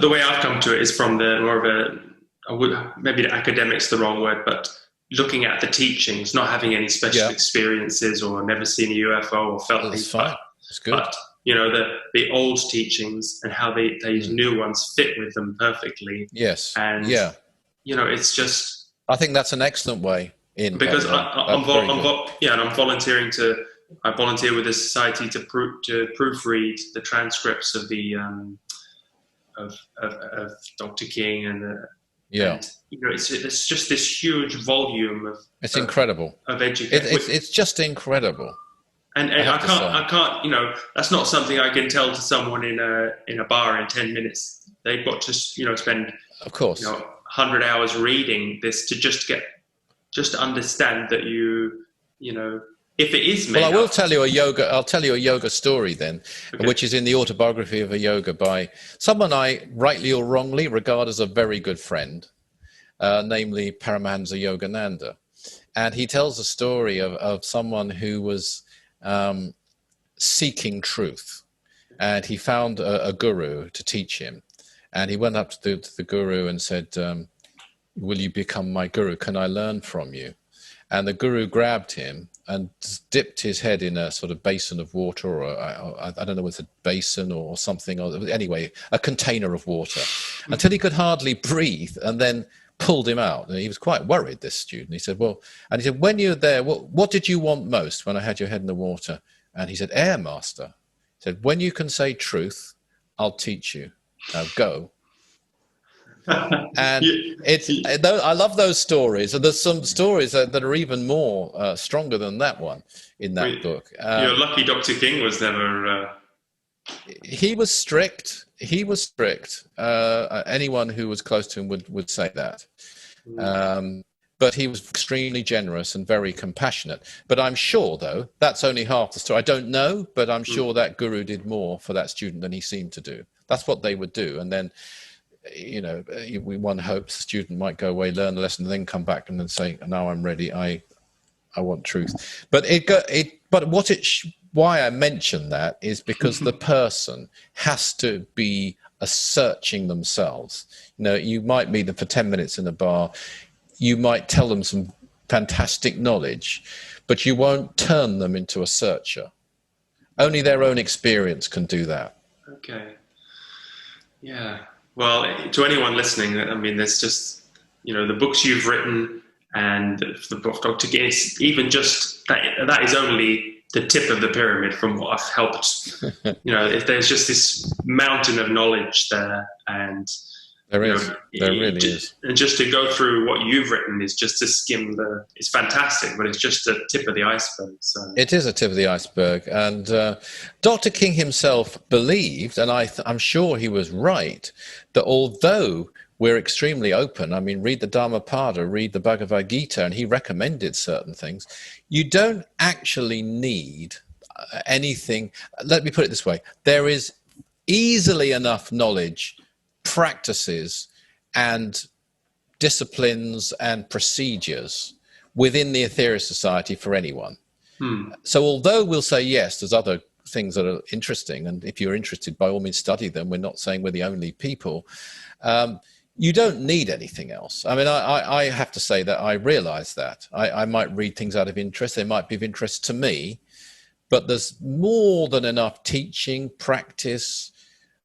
the way I've come to it is from maybe the academic's the wrong word, but looking at the teachings, not having any special experiences or never seen a UFO or felt things. That's good. But, you know, the old teachings and how these new ones fit with them perfectly. Yes. And, you know, it's just... I think that's an excellent way in. Because I'm volunteering I volunteer with the society to proofread the transcripts of the of Dr. King and and, you know, it's just this huge volume of... It's incredible. Of education. It's just incredible. And I can't, you know, that's not something I can tell to someone in a bar in 10 minutes. They've got to, you know, spend, of course, you know, 100 hours reading this to just to understand that you know, if it is made Well, I'll tell you a yoga story then, which is in the autobiography of a yoga by someone I, rightly or wrongly, regard as a very good friend, namely Paramahansa Yogananda. And he tells a story of someone who was seeking truth, and he found a guru to teach him. And he went up to the guru and said, will you become my guru? Can I learn from you? And the guru grabbed him and dipped his head in a sort of basin of water, or I don't know whether it's a basin or something, or anyway, a container of water, until he could hardly breathe, and then pulled him out. And he was quite worried, this student. He said, when you were there, what did you want most when I had your head in the water? And he said, air, master. He said, when you can say truth, I'll teach you. Now go. And I love those stories. And there's some stories that are even more stronger than that one in that book. You're lucky Dr. King was never... He was strict. Anyone who was close to him would say that. But he was extremely generous and very compassionate. But I'm sure, though, that's only half the story. I don't know, but I'm sure that guru did more for that student than he seemed to do. That's what they would do. And then, one hopes the student might go away, learn the lesson, and then come back and then say, now I'm ready. I want truth. But why I mention that is because the person has to be searching themselves. You might meet them for 10 minutes in a bar. You might tell them some fantastic knowledge, but you won't turn them into a searcher. Only their own experience can do that. Okay. Yeah. Well, to anyone listening, I mean, there's just, the books you've written and the book of Dr. King, even just that is only the tip of the pyramid from what I've helped. If there's just this mountain of knowledge there, and there really is. And just to go through what you've written is just to skim it's fantastic, but it's just the tip of the iceberg. So. It is a tip of the iceberg. And Dr. King himself believed, and I'm sure he was right, that although we're extremely open, I mean, read the Dhammapada, read the Bhagavad Gita, and he recommended certain things, you don't actually need anything. Let me put it this way. There is easily enough knowledge, practices and disciplines and procedures within the Aetherius Society for anyone. So although we'll say, yes, there's other things that are interesting, and if you're interested, by all means study them. We're not saying we're the only people. You don't need anything else. I mean, I have to say that I realize that. I might read things out of interest. They might be of interest to me, but there's more than enough teaching, practice.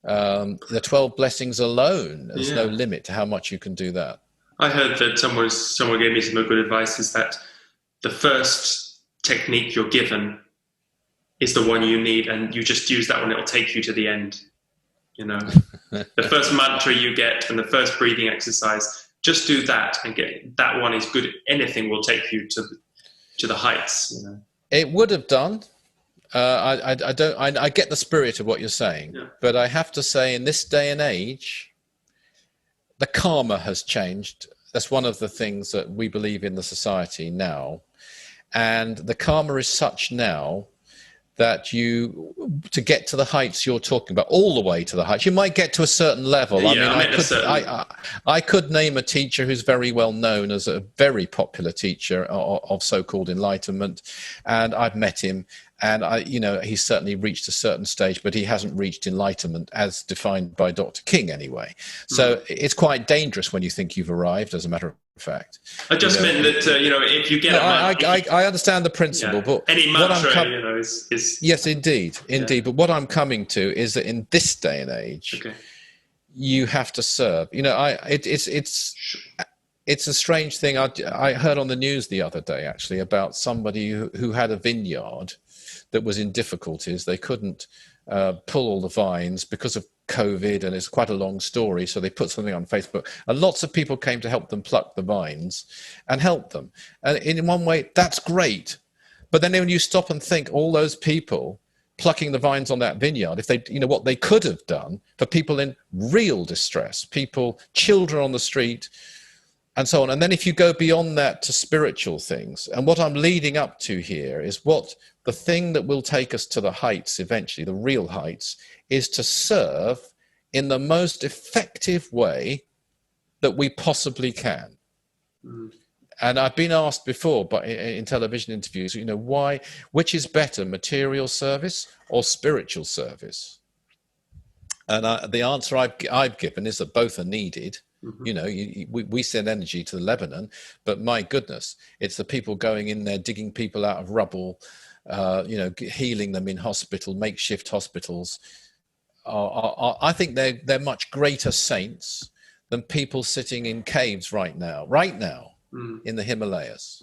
The 12 blessings alone, there's no limit to how much you can do that. I heard that someone gave me some good advice, is that the first technique you're given is the one you need, and you just use that one, it'll take you to the end. The first mantra you get and the first breathing exercise, just do that and get that one is good. Anything will take you to the heights. It would have done. I get the spirit of what you're saying, but I have to say, in this day and age, the karma has changed. That's one of the things that we believe in the society now, and the karma is such now that to get to the heights you're talking about, all the way to the heights, you might get to a certain level. I could name a teacher who's very well known as a very popular teacher of so-called enlightenment, and I've met him. And he's certainly reached a certain stage, but he hasn't reached enlightenment as defined by Dr. King anyway. So it's quite dangerous when you think you've arrived, as a matter of fact. I just meant that, if you get... I understand the principle, but... Any mantra, is... Yes, indeed. But what I'm coming to is that in this day and age, you have to serve. It's a strange thing. I heard on the news the other day, actually, about somebody who had a vineyard that was in difficulties. They couldn't pull all the vines because of COVID, and it's quite a long story. So they put something on Facebook, and lots of people came to help them pluck the vines and help them. And in one way, that's great. But then when you stop and think, all those people plucking the vines on that vineyard, if they, what they could have done for people in real distress, children on the street, and so on. And then if you go beyond that to spiritual things, and what I'm leading up to here is the thing that will take us to the heights eventually, the real heights, is to serve in the most effective way that we possibly can. And I've been asked before, but in television interviews, which is better, material service or spiritual service? And the answer I've given is that both are needed. Mm-hmm. You know, we send energy to Lebanon, but my goodness, it's the people going in there, digging people out of rubble, you know, healing them in hospital, makeshift hospitals. I think they're much greater saints than people sitting in caves right now in the Himalayas.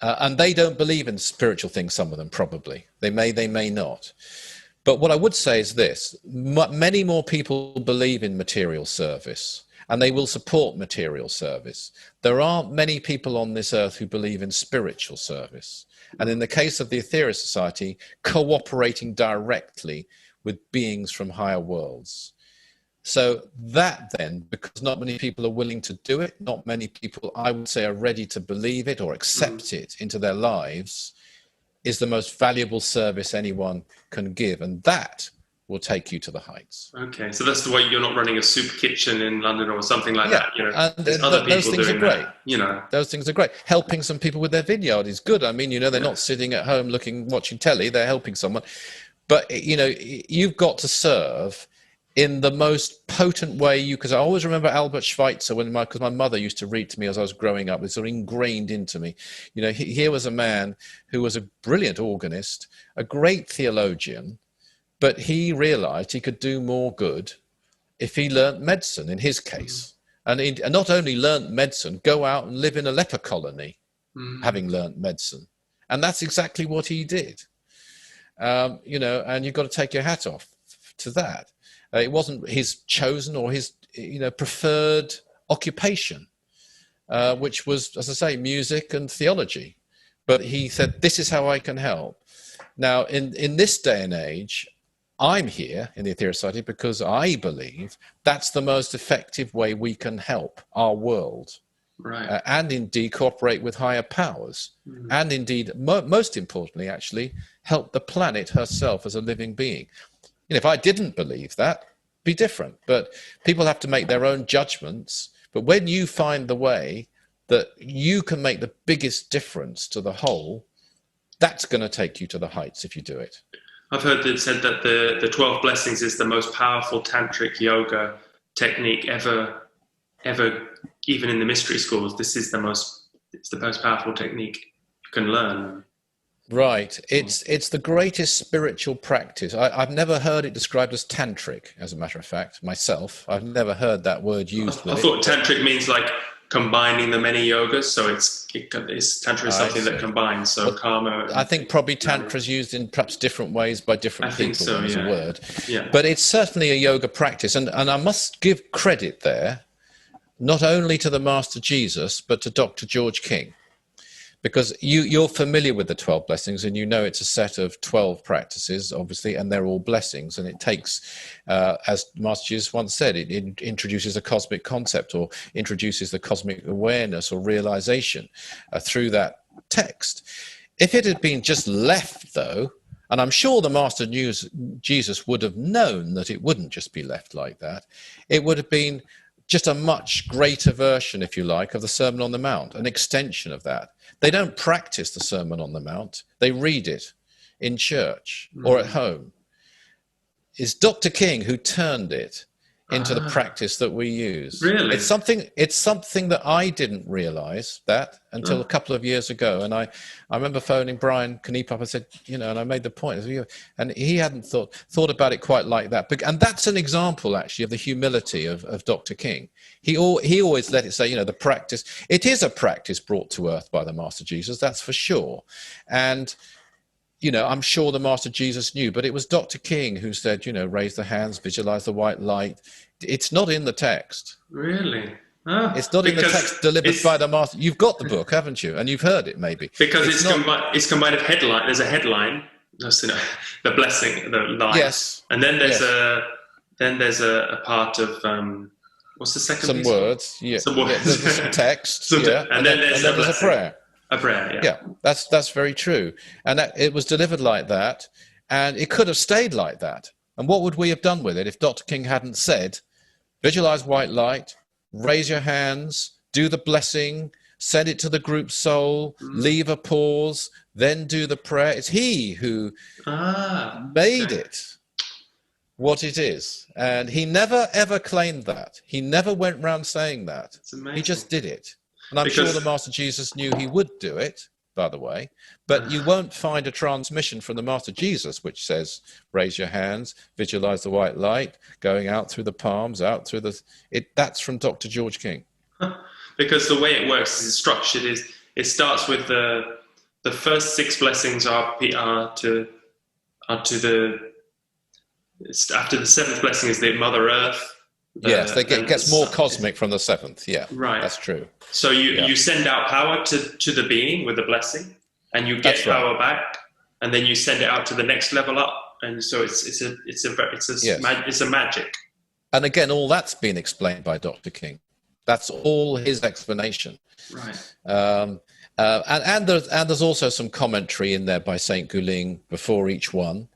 And they don't believe in spiritual things, some of them probably. They may not. But what I would say is this: many more people believe in material service, and they will support material service. There aren't many people on this earth who believe in spiritual service. And in the case of the Aetherius Society, cooperating directly with beings from higher worlds. So that then, because not many people are willing to do it, not many people, I would say, are ready to believe it or accept it into their lives, is the most valuable service anyone can give. And that will take you to the heights. Okay, so that's the way you're not running a soup kitchen in London or something like that. You know, and there's other people those things doing are great. that, you know. Those things are great. Helping some people with their vineyard is good. I mean, you know, they're not sitting at home watching telly, they're helping someone. But, you know, you've got to serve in the most potent way because I always remember Albert Schweitzer because my mother used to read to me as I was growing up. It's sort of ingrained into me. You know, here was a man who was a brilliant organist, a great theologian, but he realized he could do more good if he learnt medicine, in his case. And not only learnt medicine, go out and live in a leper colony, having learnt medicine. And that's exactly what he did. You know, and you've got to take your hat off to that. It wasn't his chosen or his, you know, preferred occupation, which was, as I say, music and theology. But he said, this is how I can help. Now, in this day and age, I'm here in the Aetherius Society because I believe that's the most effective way we can help our world. Right. And indeed cooperate with higher powers. And indeed, most importantly, actually, help the planet herself as a living being. You know, if I didn't believe that, be different. But people have to make their own judgments. But when you find the way that you can make the biggest difference to the whole, that's going to take you to the heights if you do it. I've heard it said that the 12 blessings is the most powerful tantric yoga technique ever, even in the mystery schools. It's the most powerful technique you can learn. Right. It's the greatest spiritual practice. I've never heard it described as tantric, as a matter of fact, myself. I've never heard that word used. I thought tantric means like combining the many yogas. So tantra is something that combines. So karma. I think probably tantra is used in perhaps different ways by different people as a word. Yeah. But it's certainly a yoga practice. And I must give credit there, not only to the Master Jesus, but to Dr. George King. Because you're familiar with the 12 blessings and you know it's a set of 12 practices, obviously, and they're all blessings. And it takes, as Master Jesus once said, it introduces a cosmic concept or introduces the cosmic awareness or realization through that text. If it had been just left, though, and I'm sure the Master Jesus would have known that it wouldn't just be left like that, it would have been just a much greater version, if you like, of the Sermon on the Mount, an extension of that. They don't practice the Sermon on the Mount. They read it in church or at home. It's Dr. King who turned it into the practice that we use. Really? It's something that I didn't realize that until a couple of years ago. And I remember phoning Brian Kniep up and said, you know, and I made the point, and he hadn't thought about it quite like that. And that's an example actually of the humility of Dr. King. He always let it say, you know, the practice, it is a practice brought to earth by the Master Jesus, that's for sure. And you know, I'm sure the Master Jesus knew, but it was Dr. King who said, you know, raise the hands, visualize the white light. It's not in the text. Really? Oh, it's not in the text delivered by the Master. You've got the book, haven't you? And you've heard it, maybe. Because it's combined of headline. There's a headline, the blessing, the line. Yes. And then there's a part of what's the second? Some piece? Words. Yeah. Some words. There's some text. And then there's a prayer. A prayer, yeah, that's very true. And it was delivered like that, and it could have stayed like that. And what would we have done with it if Dr. King hadn't said, visualize white light, raise your hands, do the blessing, send it to the group soul, leave a pause, then do the prayer. It's he who made it. what it is. And he never, ever claimed that. He never went around saying that. He just did it. And I'm sure the Master Jesus knew he would do it, by the way. But you won't find a transmission from the Master Jesus which says, raise your hands, visualize the white light, going out through the palms, out through the... That's from Dr. George King. Because the way it works is structured is, it starts with the first 6 blessings are to the... After the 7th blessing is the Mother Earth. Yes, it gets more cosmic from the 7th. Yeah, right. That's true. So you send out power to the being with the blessing, and you get power back, and then you send it out to the next level up, and so it's a magic. And again, all that's been explained by Dr. King. That's all his explanation. Right. And there's also some commentary in there by Saint Guling before each one.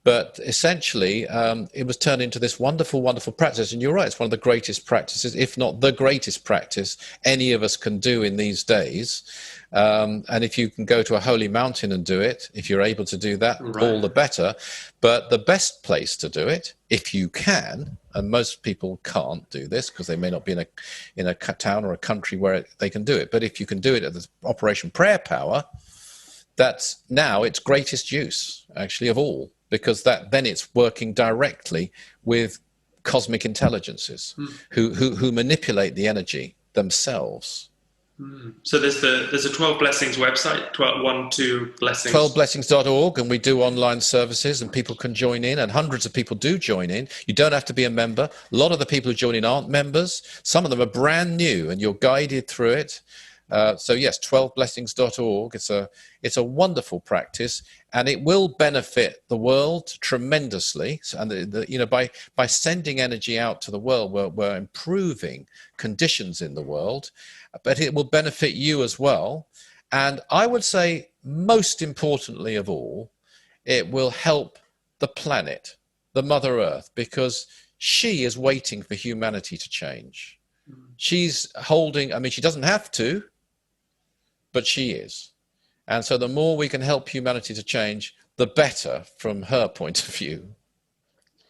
But essentially, it was turned into this wonderful, wonderful practice. And you're right, it's one of the greatest practices, if not the greatest practice any of us can do in these days. And if you can go to a holy mountain and do it, if you're able to do that, all the better. But the best place to do it, if you can, and most people can't do this because they may not be in a town or a country where they can do it. But if you can do it at the Operation Prayer Power, that's now its greatest use, actually, of all. Because then it's working directly with cosmic intelligences who manipulate the energy themselves. So there's a 12 Blessings website, 12 Blessings. 12blessings.org, and we do online services, and people can join in, and hundreds of people do join in. You don't have to be a member. A lot of the people who join in aren't members. Some of them are brand new, and you're guided through it. So yes, 12blessings.org. It's a wonderful practice, and it will benefit the world tremendously. And by sending energy out to the world, we're improving conditions in the world, but it will benefit you as well. And I would say, most importantly of all, it will help the planet, the Mother Earth, because she is waiting for humanity to change. She's holding, she doesn't have to, but she is. And so the more we can help humanity to change, the better from her point of view.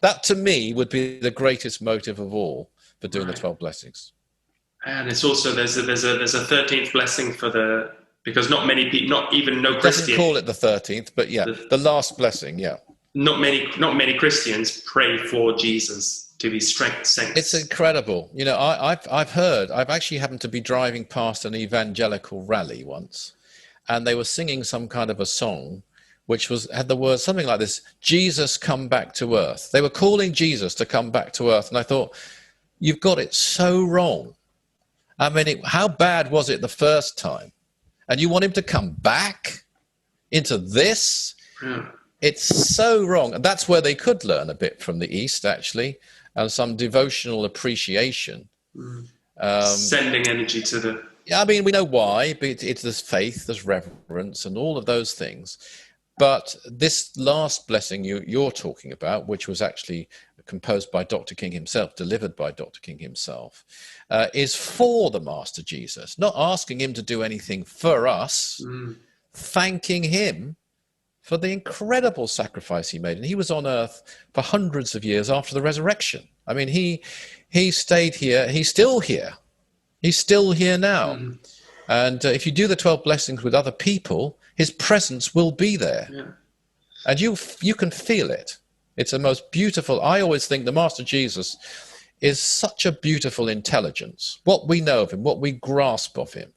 That, to me, would be the greatest motive of all for doing the 12 blessings. And it's also, there's a 13th blessing because not many people, not even no Christians. Doesn't call it the 13th, but yeah, the last blessing, yeah. Not many Christians pray for Jesus to be saints. It's incredible. I've actually happened to be driving past an evangelical rally once, and they were singing some kind of a song which had the words something like this: Jesus, come back to earth. They were calling Jesus to come back to earth, and I thought, you've got it so wrong. How bad was it the first time? And you want him to come back into this? Yeah. It's so wrong. And that's where they could learn a bit from the East, actually, and some devotional appreciation. Sending energy to the... Yeah, we know why. But there's faith, there's reverence, and all of those things. But this last blessing you're talking about, which was actually composed by Dr. King himself, delivered by Dr. King himself, is for the Master Jesus, not asking him to do anything for us, thanking him for the incredible sacrifice he made. And he was on earth for hundreds of years after the resurrection. He stayed here. He's still here. He's still here now. And if you do the 12 blessings with other people, his presence will be there. Yeah. And you can feel it. It's the most beautiful. I always think the Master Jesus is such a beautiful intelligence. What we know of him, what we grasp of him,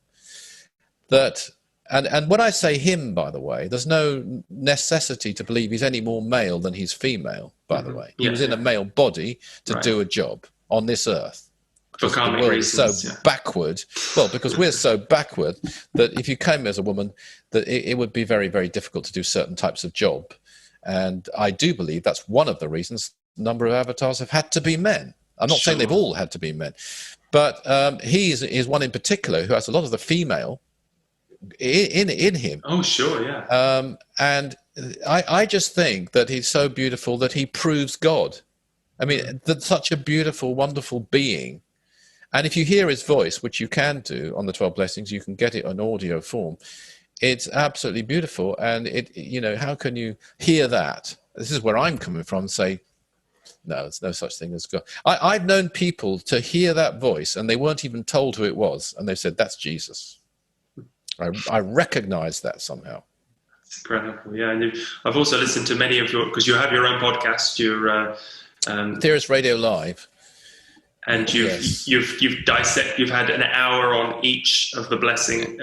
that... And when I say him, by the way, there's no necessity to believe he's any more male than he's female, by the way. He was in a male body to do a job on this earth. For karmic reasons. So backward. Well, because we're so backward that if you came as a woman, that it would be very, very difficult to do certain types of job. And I do believe that's one of the reasons a number of avatars have had to be men. I'm not saying they've all had to be men. But he is one in particular who has a lot of the female in him. Oh, sure, yeah. And I just think that he's so beautiful that he proves God. That's such a beautiful, wonderful being. And if you hear his voice, which you can do on the 12 blessings, you can get it in audio form. It's absolutely beautiful. And how can you hear that? This is where I'm coming from. Say, No, there's no such thing as God. I've known people to hear that voice and they weren't even told who it was, and they said, "That's Jesus." I recognize that somehow. It's incredible, yeah. And I've also listened to many of your, because you have your own podcast, your Aetherius Radio Live, and you've had an hour on each of the blessing,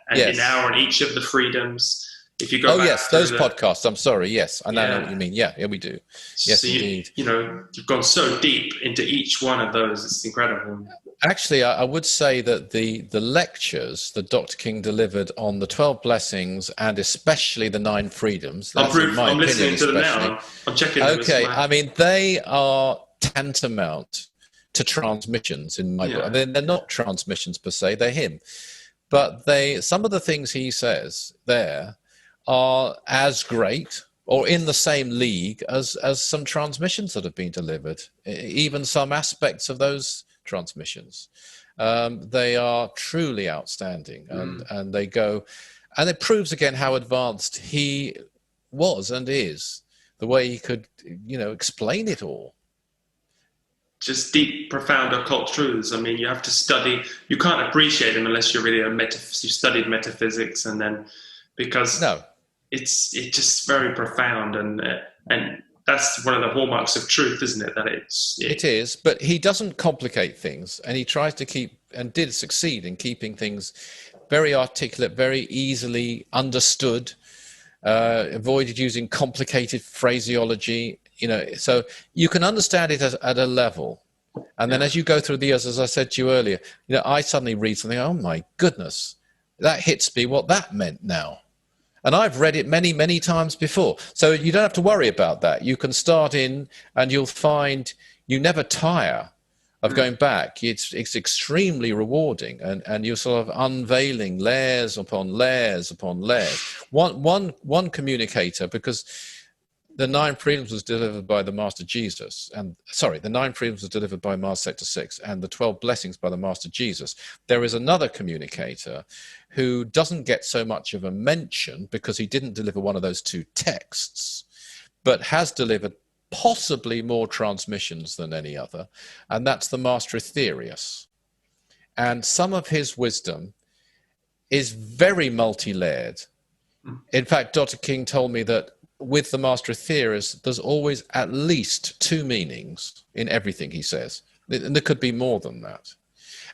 and an hour on each of the freedoms. If you go back those podcasts. I'm sorry. Yes, I know what you mean. Yeah, we do. Yes, so indeed. You've gone so deep into each one of those. It's incredible. Actually, I would say that the lectures that Dr. King delivered on the 12 blessings and especially the 9 freedoms. I'm listening to them now. I'm checking them. Okay, I mean, they are tantamount to transmissions in my book. They're not transmissions per se, they're him. But some of the things he says there are as great or in the same league as some transmissions that have been delivered, even some aspects of those transmissions. They are truly outstanding, and they go, and it proves again how advanced he was and is, the way he could, explain it all. Just deep, profound occult truths. I mean, you have to study. You can't appreciate them unless you're really you've studied metaphysics, and then because it's just very profound, and that's one of the hallmarks of truth, isn't it? That it is, but he doesn't complicate things, and he tries to keep, and did succeed in keeping things very articulate, very easily understood, avoided using complicated phraseology, so you can understand it at a level. And then as you go through the years, as I said to you earlier, I suddenly read something, oh my goodness, that hits me what that meant now. And I've read it many, many times before. So you don't have to worry about that. You can start in and you'll find you never tire of going back. It's extremely rewarding, and you're sort of unveiling layers upon layers upon layers. One communicator, because the 9 freedoms was delivered by the Master Jesus, the 9 freedoms was delivered by Mars Sector 6, and the 12 blessings by the Master Jesus. There is another communicator who doesn't get so much of a mention because he didn't deliver one of those 2 texts, but has delivered possibly more transmissions than any other, and that's the Master Aetherius. And some of his wisdom is very multi-layered. In fact, Dr. King told me that with the Master Aetherius, there's always at least 2 meanings in everything he says. And there could be more than that.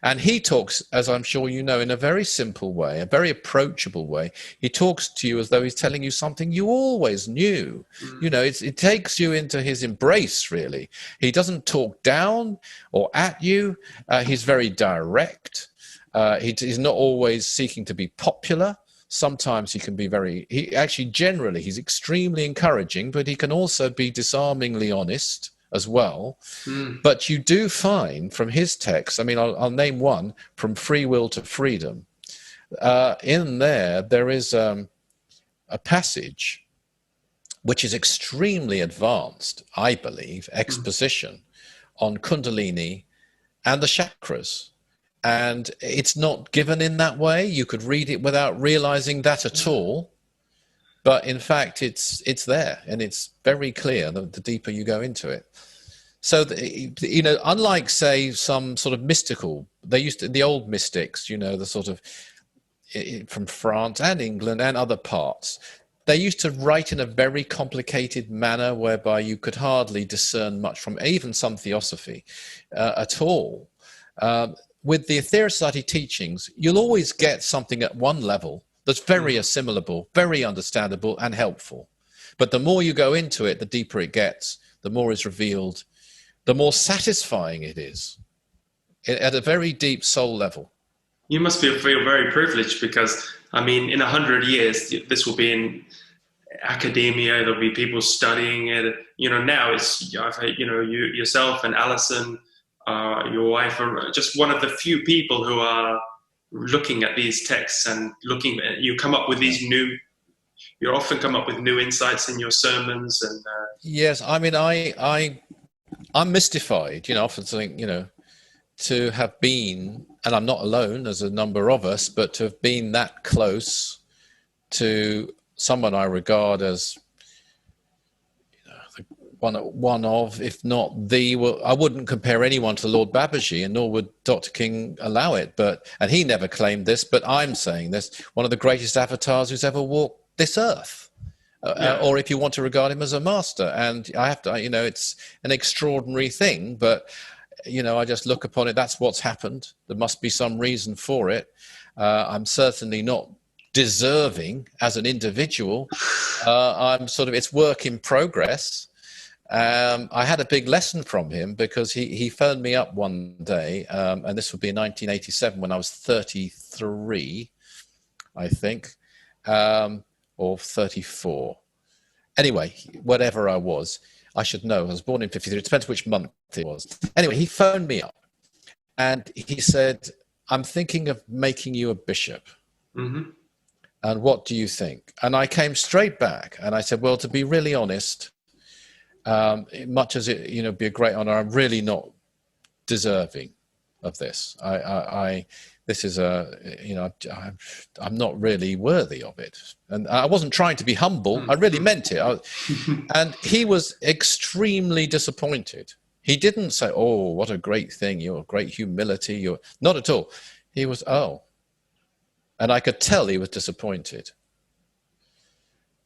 And he talks, as I'm sure you know, in a very simple way, a very approachable way. He talks to you as though he's telling you something you always knew. It takes you into his embrace, really. He doesn't talk down or at you. He's very direct. He's not always seeking to be popular. Sometimes he can be generally, he's extremely encouraging, but he can also be disarmingly honest as well. But you do find from his text, I mean, I'll name one, From Free Will to Freedom. In there is a passage which is extremely advanced, I believe, exposition on Kundalini and the chakras. And it's not given in that way. You could read it without realizing that at all. But in fact, it's there, and it's very clear the deeper you go into it. So, unlike, say, some sort of mystical, the old mystics, the sort of from France and England and other parts, they used to write in a very complicated manner whereby you could hardly discern much from even some theosophy at all. With the Aetherius Society teachings, you'll always get something at one level that's very assimilable, very understandable and helpful. But the more you go into it, the deeper it gets, the more is revealed, the more satisfying it is at a very deep soul level. You must feel very privileged because, I mean, in 100 years, this will be in academia, there'll be people studying it. Now it's, you yourself and Alison, your wife, are just one of the few people who are looking at these texts and you come up with these you often come up with new insights in your sermons. And yes, I mean, I'm mystified, often think, to have been, and I'm not alone, there's a number of us, but to have been that close to someone I regard as one of, if not the, well, I wouldn't compare anyone to Lord Babaji, and nor would Dr. King allow it. And he never claimed this, but I'm saying this, one of the greatest avatars who's ever walked this earth. Or if you want to regard him as a master. And I have to, it's an extraordinary thing, but, I just look upon it. That's what's happened. There must be some reason for it. I'm certainly not deserving as an individual. It's work in progress. I had a big lesson from him because he phoned me up one day, and this would be in 1987 when I was 33, I think, or 34. Anyway, whatever I was, I should know. I was born in 53. It depends which month it was. Anyway, he phoned me up and he said, I'm thinking of making you a bishop. Mm-hmm. And what do you think? And I came straight back and I said, well, to be really honest, much as it, be a great honor, I'm really not deserving of this. This is I'm not really worthy of it. And I wasn't trying to be humble. I really meant it. And he was extremely disappointed. He didn't say, oh, what a great thing. You're great humility. Not at all. He was, oh. And I could tell he was disappointed.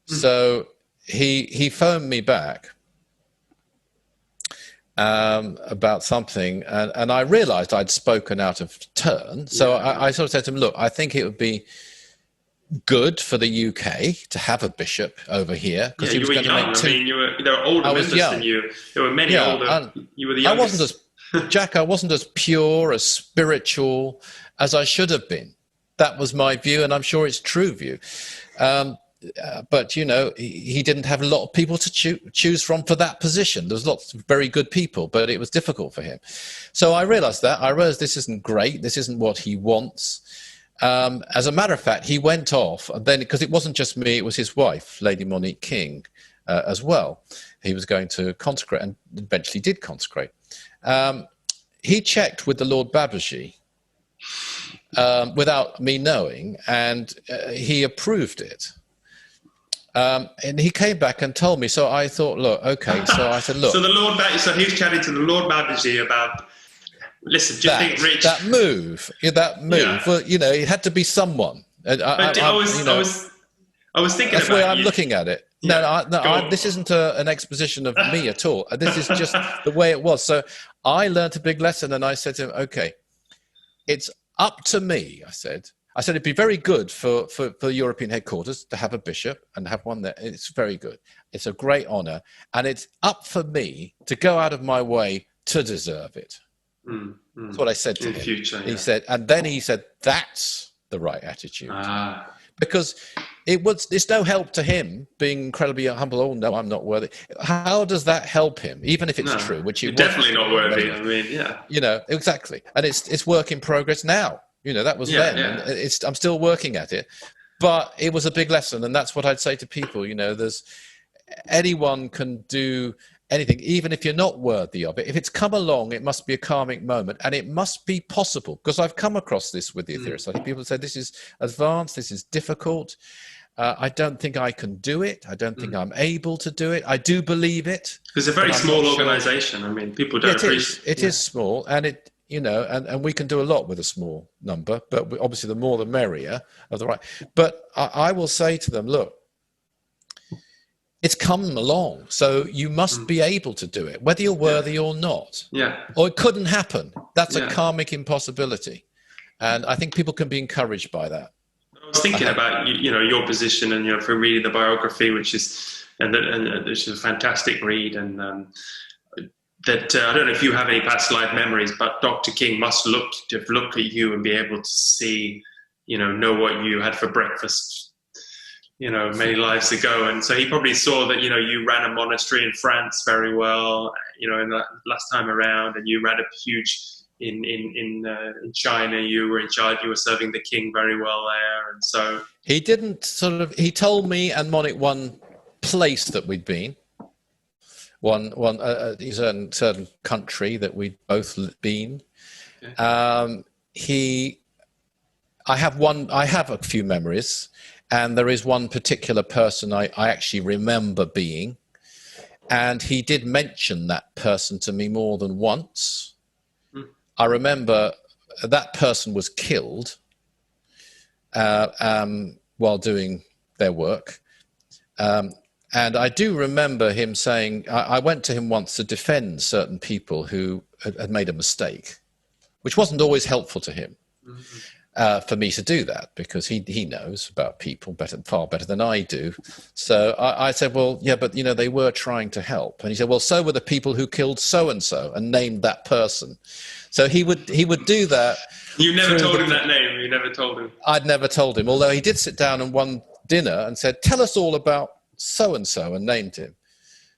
So he phoned me back about something, and I realized I'd spoken out of turn. So I sort of said to him, look, I think it would be good for the UK to have a bishop over here. Yeah, you were young. There were older members than you. There were many older. You were the youngest. I wasn't as pure, as spiritual as I should have been. That was my view, and I'm sure it's true view. But, he didn't have a lot of people to choose from for that position. There was lots of very good people, but it was difficult for him. So I realized that. I realized this isn't great. This isn't what he wants. As a matter of fact, he went off, and then, because it wasn't just me, it was his wife, Lady Monique King, as well. He was going to consecrate, and eventually did consecrate. He checked with the Lord Babaji without me knowing, and he approved it. And he came back and told me. So I thought, look, okay. So I said, look. So he was chatting to the Lord Babaji about. Listen, do you think Rich? That move. Yeah. Well, it had to be someone. I was thinking that's about the way I'm looking at it. No, this isn't an exposition of me at all. This is just the way it was. So I learned a big lesson, and I said to him, okay, it's up to me. I said it'd be very good for European headquarters to have a bishop and have one there. It's very good. It's a great honor, and it's up for me to go out of my way to deserve it. That's what I said to him. Future, He said, and then he said, that's the right attitude. Because it's no help to him being incredibly humble. Oh, no, I'm not worthy. How does that help him? Even if it's true, which you're definitely not worthy. I mean, yeah. Exactly. And it's work in progress now. That was then. Yeah. And I'm still working at it. But it was a big lesson. And that's what I'd say to people. Anyone can do anything, even if you're not worthy of it. If it's come along, it must be a karmic moment, and it must be possible. Because I've come across this with the Aetherius. I think people say this is advanced, this is difficult. I don't think I can do it. I don't think I'm able to do it. I do believe it. It's a very small organization. I mean, people don't appreciate it. It is small, and it, and we can do a lot with a small number, but obviously the more the merrier of the right. But I will say to them, look, it's come along, so you must be able to do it, whether you're worthy or not. Yeah. Or it couldn't happen. That's a karmic impossibility. And I think people can be encouraged by that. I was thinking about your position, and from reading the biography, which is a fantastic read, and that I don't know if you have any past life memories, but Dr. King must look at you and be able to see, know what you had for breakfast, many lives ago. And so he probably saw that, you ran a monastery in France very well, in the last time around, and you ran a huge in China. You were in charge. You were serving the king very well there. And so he didn't he told me and Monique one place that we'd been, one certain country that we'd both been. Okay. I have a few memories. And there is one particular person I actually remember being. And he did mention that person to me more than once. Mm. I remember that person was killed while doing their work. And I do remember him saying, I went to him once to defend certain people who had made a mistake, which wasn't always helpful to him. For me to do that, because he knows about people far better than I do. So I said, well, yeah, but they were trying to help. And he said, well, so were the people who killed so-and-so, and named that person. So he would do that. You never told him that name. You never told him. I'd never told him, although he did sit down and one dinner and said, tell us all about so-and-so, and named him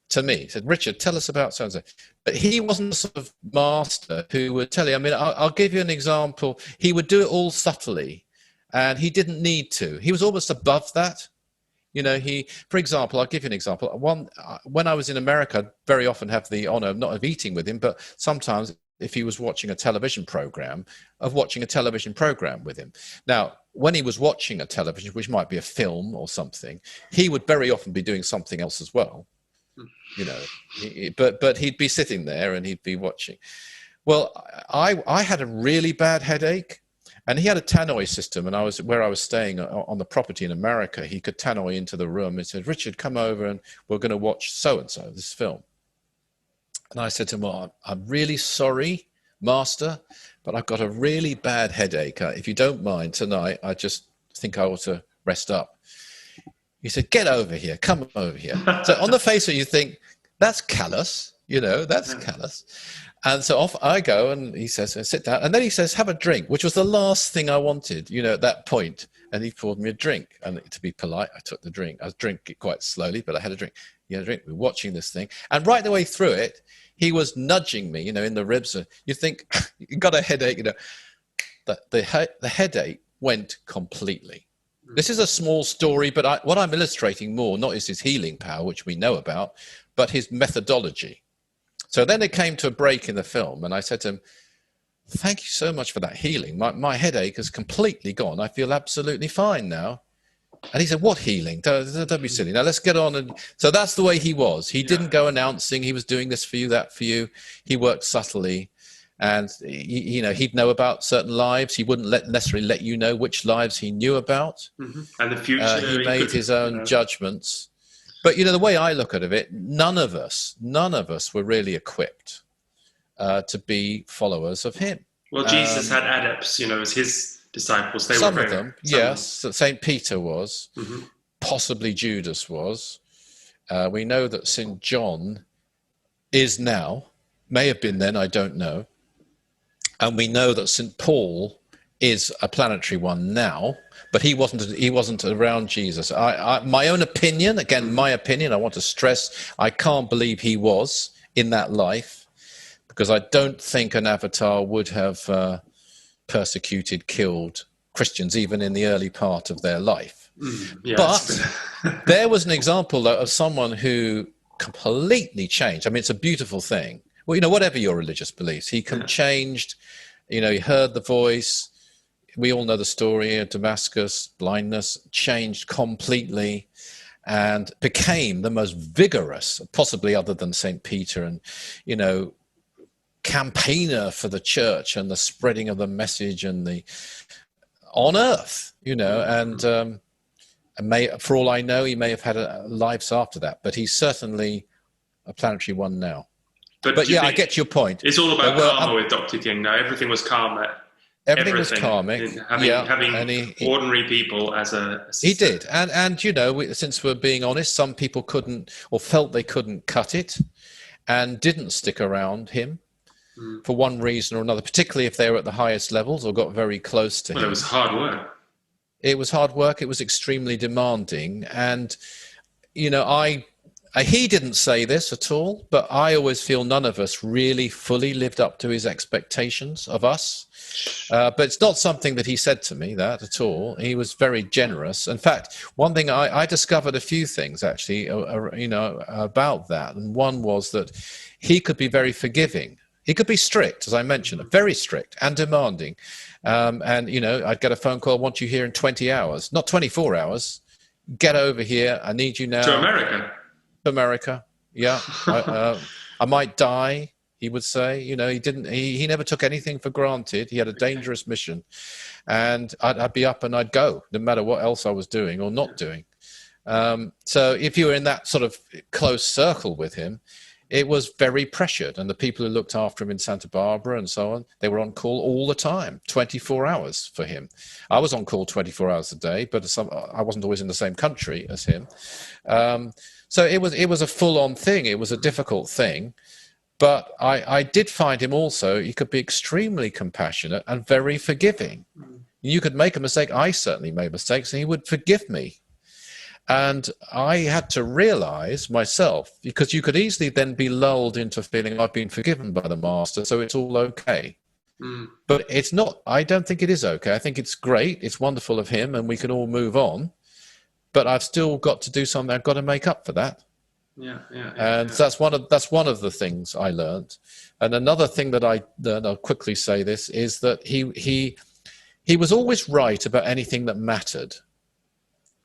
to me. He said, Richard, tell us about so-and-so. But he wasn't the sort of master who would tell you. I mean, I'll give you an example. He would do it all subtly, and he didn't need to. He was almost above that. For example, I'll give you an example. When I was in America, I'd very often have the honor not of eating with him, but sometimes if he was watching a television program, with him. Now, when he was watching a television, which might be a film or something, he would very often be doing something else as well. But he'd be sitting there and he'd be watching. Well, I had a really bad headache, and he had a tannoy system, and where I was staying on the property in America, he could tannoy into the room and said, Richard, come over and we're going to watch so-and-so, this film. And I said to him, well, I'm really sorry, Master, but I've got a really bad headache. If you don't mind tonight, I just think I ought to rest up. He said, get over here, come over here. So on the face of it, you think, that's callous, that's callous. And so off I go, and he says, sit down. And then he says, have a drink, which was the last thing I wanted, at that point. And he poured me a drink. And to be polite, I took the drink. I was drinking it quite slowly, but I had a drink. He had a drink. We were watching this thing. And right the way through it, he was nudging me, in the ribs. You think, you got a headache, the headache went completely. This is a small story, but what I'm illustrating more, not is his healing power, which we know about, but his methodology. So then it came to a break in the film, and I said to him, thank you so much for that healing. My headache has completely gone. I feel absolutely fine now. And he said, what healing? Don't be silly. Now let's get on. And so that's the way he was. He didn't go announcing he was doing this for you, that for you. He worked subtly. And, he'd know about certain lives. He wouldn't necessarily let you know which lives he knew about. Mm-hmm. And the future. He made his own judgments. But, the way I look at it, none of us were really equipped to be followers of him. Well, Jesus had adepts, as his disciples. Some of them, yes. St. Peter was. Mm-hmm. Possibly Judas was. We know that St. John is now. May have been then, I don't know. And we know that St. Paul is a planetary one now, but he wasn't around Jesus. My own opinion, again, my opinion, I want to stress, I can't believe he was in that life, because I don't think an avatar would have persecuted, killed Christians, even in the early part of their life. Yes. But there was an example, though, of someone who completely changed. I mean, it's a beautiful thing. Well, whatever your religious beliefs, he changed, he heard the voice. We all know the story of Damascus, blindness, changed completely and became the most vigorous, possibly other than St. Peter, and, campaigner for the church and the spreading of the message and on earth, and for all I know, he may have had lives after that, but he's certainly a planetary one now. But yeah, I get your point. It's all about karma with Dr. King now. Everything was karma. Everything was karmic. Having ordinary people as a he did. And since we're being honest, some people couldn't or felt they couldn't cut it and didn't stick around him for one reason or another, particularly if they were at the highest levels or got very close to him. It was hard work. It was hard work. It was extremely demanding. And, he didn't say this at all, but I always feel none of us really fully lived up to his expectations of us. But it's not something that he said to me, that at all. He was very generous. In fact, one thing I discovered a few things actually, about that. And one was that he could be very forgiving. He could be strict, as I mentioned, very strict and demanding. I'd get a phone call, I want you here in 20 hours, not 24 hours. Get over here. I need you now. To America. Yeah, I might die, he would say. You know, he never took anything for granted. He had a dangerous mission, and I'd be up and I'd go, no matter what else I was doing or not doing. So if you were in that sort of close circle with him, it was very pressured. And the people who looked after him in Santa Barbara and so on, they were on call all the time, 24 hours for him. I was on call 24 hours a day, but I wasn't always in the same country as him. So it was a full-on thing. It was a difficult thing. But I did find him also, he could be extremely compassionate and very forgiving. You could make a mistake. I certainly made mistakes, and he would forgive me. And I had to realize myself, because you could easily then be lulled into feeling I've been forgiven by the master, so it's all okay. But it's not. I don't think it is okay. I think it's great. It's wonderful of him, and we can all move on. But I've still got to do something. I've got to make up for that. And that's one of the things I learned. And another thing that I learned, I'll quickly say this, is that he was always right about anything that mattered.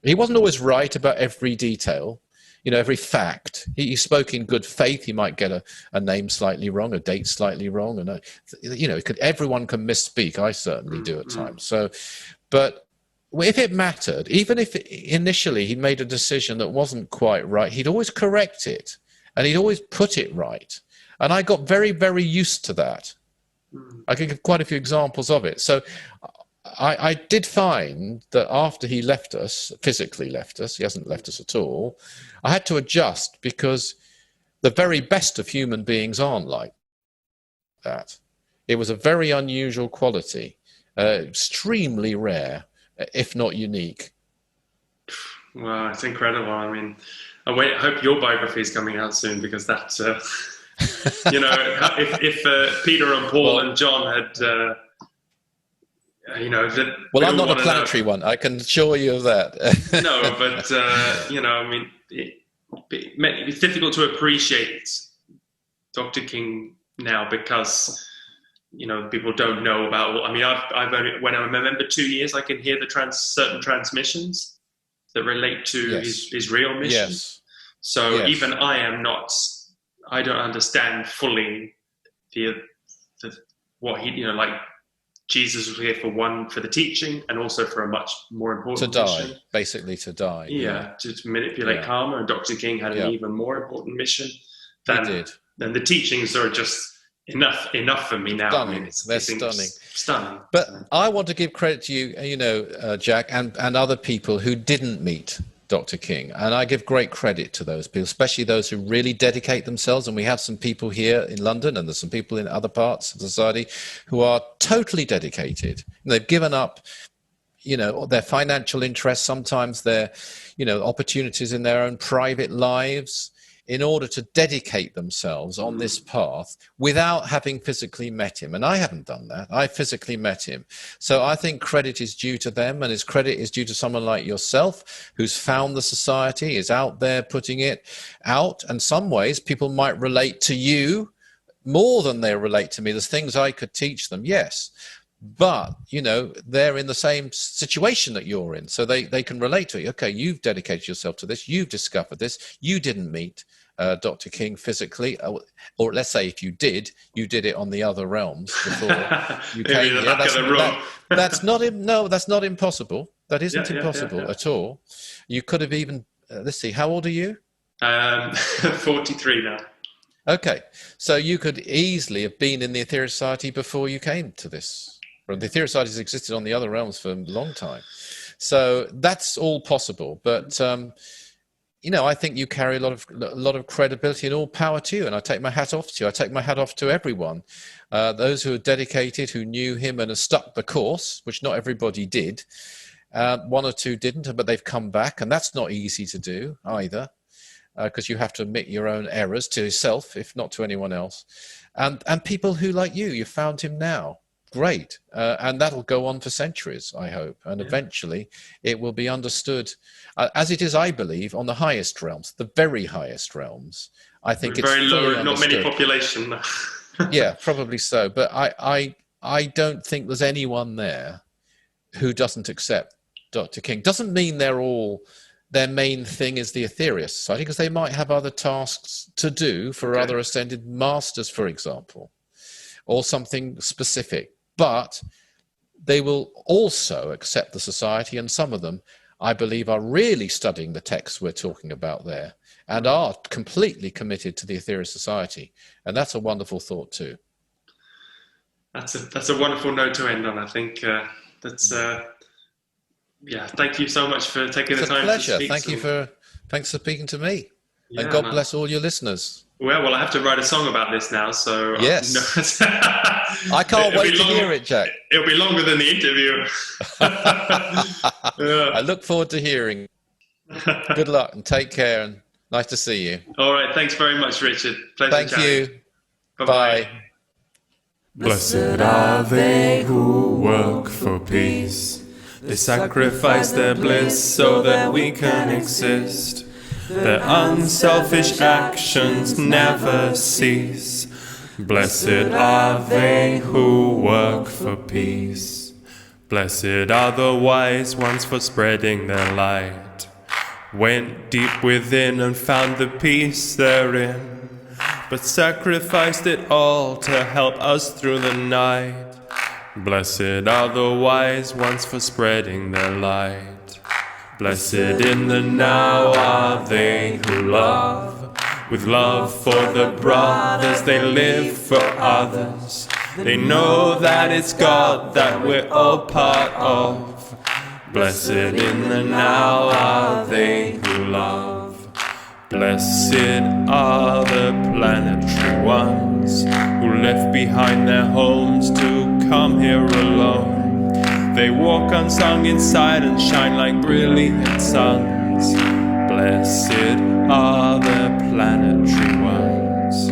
He wasn't always right about every detail, every fact. He spoke in good faith. He might get a name slightly wrong, a date slightly wrong, and everyone can misspeak. I certainly do at times. So, but if it mattered, even if initially he made a decision that wasn't quite right, he'd always correct it, and he'd always put it right. And I got very, very used to that. I can give quite a few examples of it. So I did find that after he left us, physically left us, he hasn't left us at all, I had to adjust, because the very best of human beings aren't like that. It was a very unusual quality, extremely rare, if not unique. Wow, it's incredible. I mean, I hope your biography is coming out soon, because that's, if Peter and Paul and John had... well, I'm not a planetary one. I can assure you of that. No, but I mean, it's difficult to appreciate Dr. King now, because people don't know about. I mean, I've only, when I'm a member 2 years, I can hear the certain transmissions that relate to his real mission. Yes. So even I don't understand fully what he like. Jesus was here for the teaching, and also for a much more important mission. Basically to die. Yeah, to manipulate karma. And Dr. King had an even more important mission than the teachings are just enough for me now. Stunning. I mean, they're stunning. But I want to give credit to you, Jack, and other people who didn't meet Dr. King. And I give great credit to those people, especially those who really dedicate themselves. And we have some people here in London, and there's some people in other parts of society who are totally dedicated. And they've given up, their financial interests, sometimes their, opportunities in their own private lives, in order to dedicate themselves on this path without having physically met him. And I haven't done that. I physically met him. So I think credit is due to them, and his credit is due to someone like yourself, who's found the society, is out there putting it out. And some ways people might relate to you more than they relate to me. There's things I could teach them, yes. But, they're in the same situation that you're in. So they can relate to it. Okay, you've dedicated yourself to this. You've discovered this. You didn't meet Dr. King physically. Or let's say if you did it on the other realms before you came here. That's not impossible. That isn't impossible at all. You could have even, let's see, how old are you? 43 now. Okay, so you could easily have been in the Aetherius Society before you came to this. The Aetherius Society has existed on the other realms for a long time. So that's all possible. But, I think you carry a lot of credibility, and all power to you. And I take my hat off to you. I take my hat off to everyone. Those who are dedicated, who knew him and have stuck the course, which not everybody did. One or two didn't, but they've come back. And that's not easy to do either, because you have to admit your own errors to yourself, if not to anyone else. And people who, like you found him now. Great. And that'll go on for centuries, I hope. And eventually it will be understood, as it is, I believe, on the highest realms, the very highest realms. I think it's very low, not many population. Yeah, probably so. But I don't think there's anyone there who doesn't accept Dr. King. Doesn't mean they're all their main thing is the Aetherius Society, because they might have other tasks to do for other ascended masters, for example, or something specific. But they will also accept the society, and some of them, I believe, are really studying the texts we're talking about there and are completely committed to the Aetherius Society. And that's a wonderful thought too. That's a wonderful note to end on, I think. Thank you so much for taking the time to speak. Thanks for speaking to me. Yeah, and God bless all your listeners. Well, I have to write a song about this now, so... Yes. I can't wait to hear it, Jack. It'll be longer than the interview. I look forward to hearing. Good luck and take care, and nice to see you. All right, thanks very much, Richard. Pleasure Thank chatting. you. Bye-bye. Bye. Blessed are they who work for peace. They sacrifice their bliss so that we can exist. Their unselfish actions never cease. Blessed are they who work for peace. Blessed are the wise ones for spreading their light. Went deep within and found the peace therein, but sacrificed it all to help us through the night. Blessed are the wise ones for spreading their light. Blessed in the now are they who love. With love for the brothers, they live for others. They know that it's God that we're all part of. Blessed in the now are they who love. Blessed are the planetary ones who left behind their homes to come here alone. They walk unsung inside and shine like brilliant suns. Blessed are the planetary ones.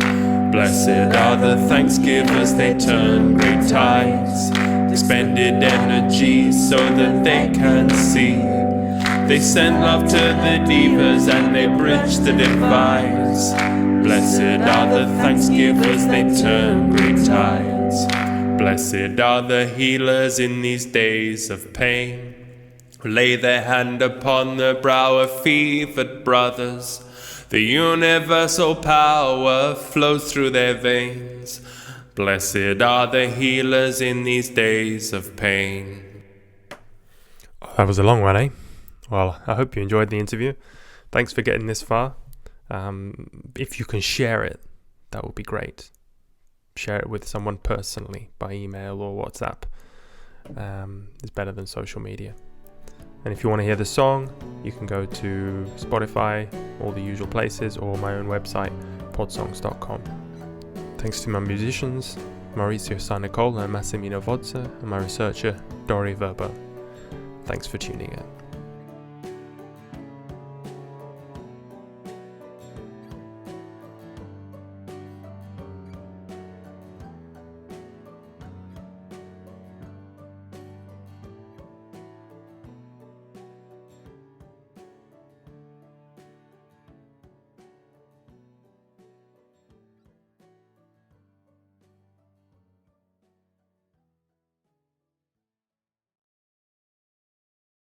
Blessed are the thanksgivers, they turn great tides. Expended energy so that they can see. They send love to the divas and they bridge the divides. Blessed are the thanksgivers, they turn great tides. Blessed are the healers in these days of pain, who lay their hand upon the brow of fevered brothers. The universal power flows through their veins. Blessed are the healers in these days of pain. That was a long one, eh? Well, I hope you enjoyed the interview. Thanks for getting this far. If you can share it, that would be great. Share it with someone personally by email or WhatsApp. It's better than social media. And if you want to hear the song, you can go to Spotify, all the usual places, or my own website, podsongs.com. Thanks to my musicians, Maurizio Sannicol and Massimino Vodza, and my researcher, Dori Verbo. Thanks for tuning in.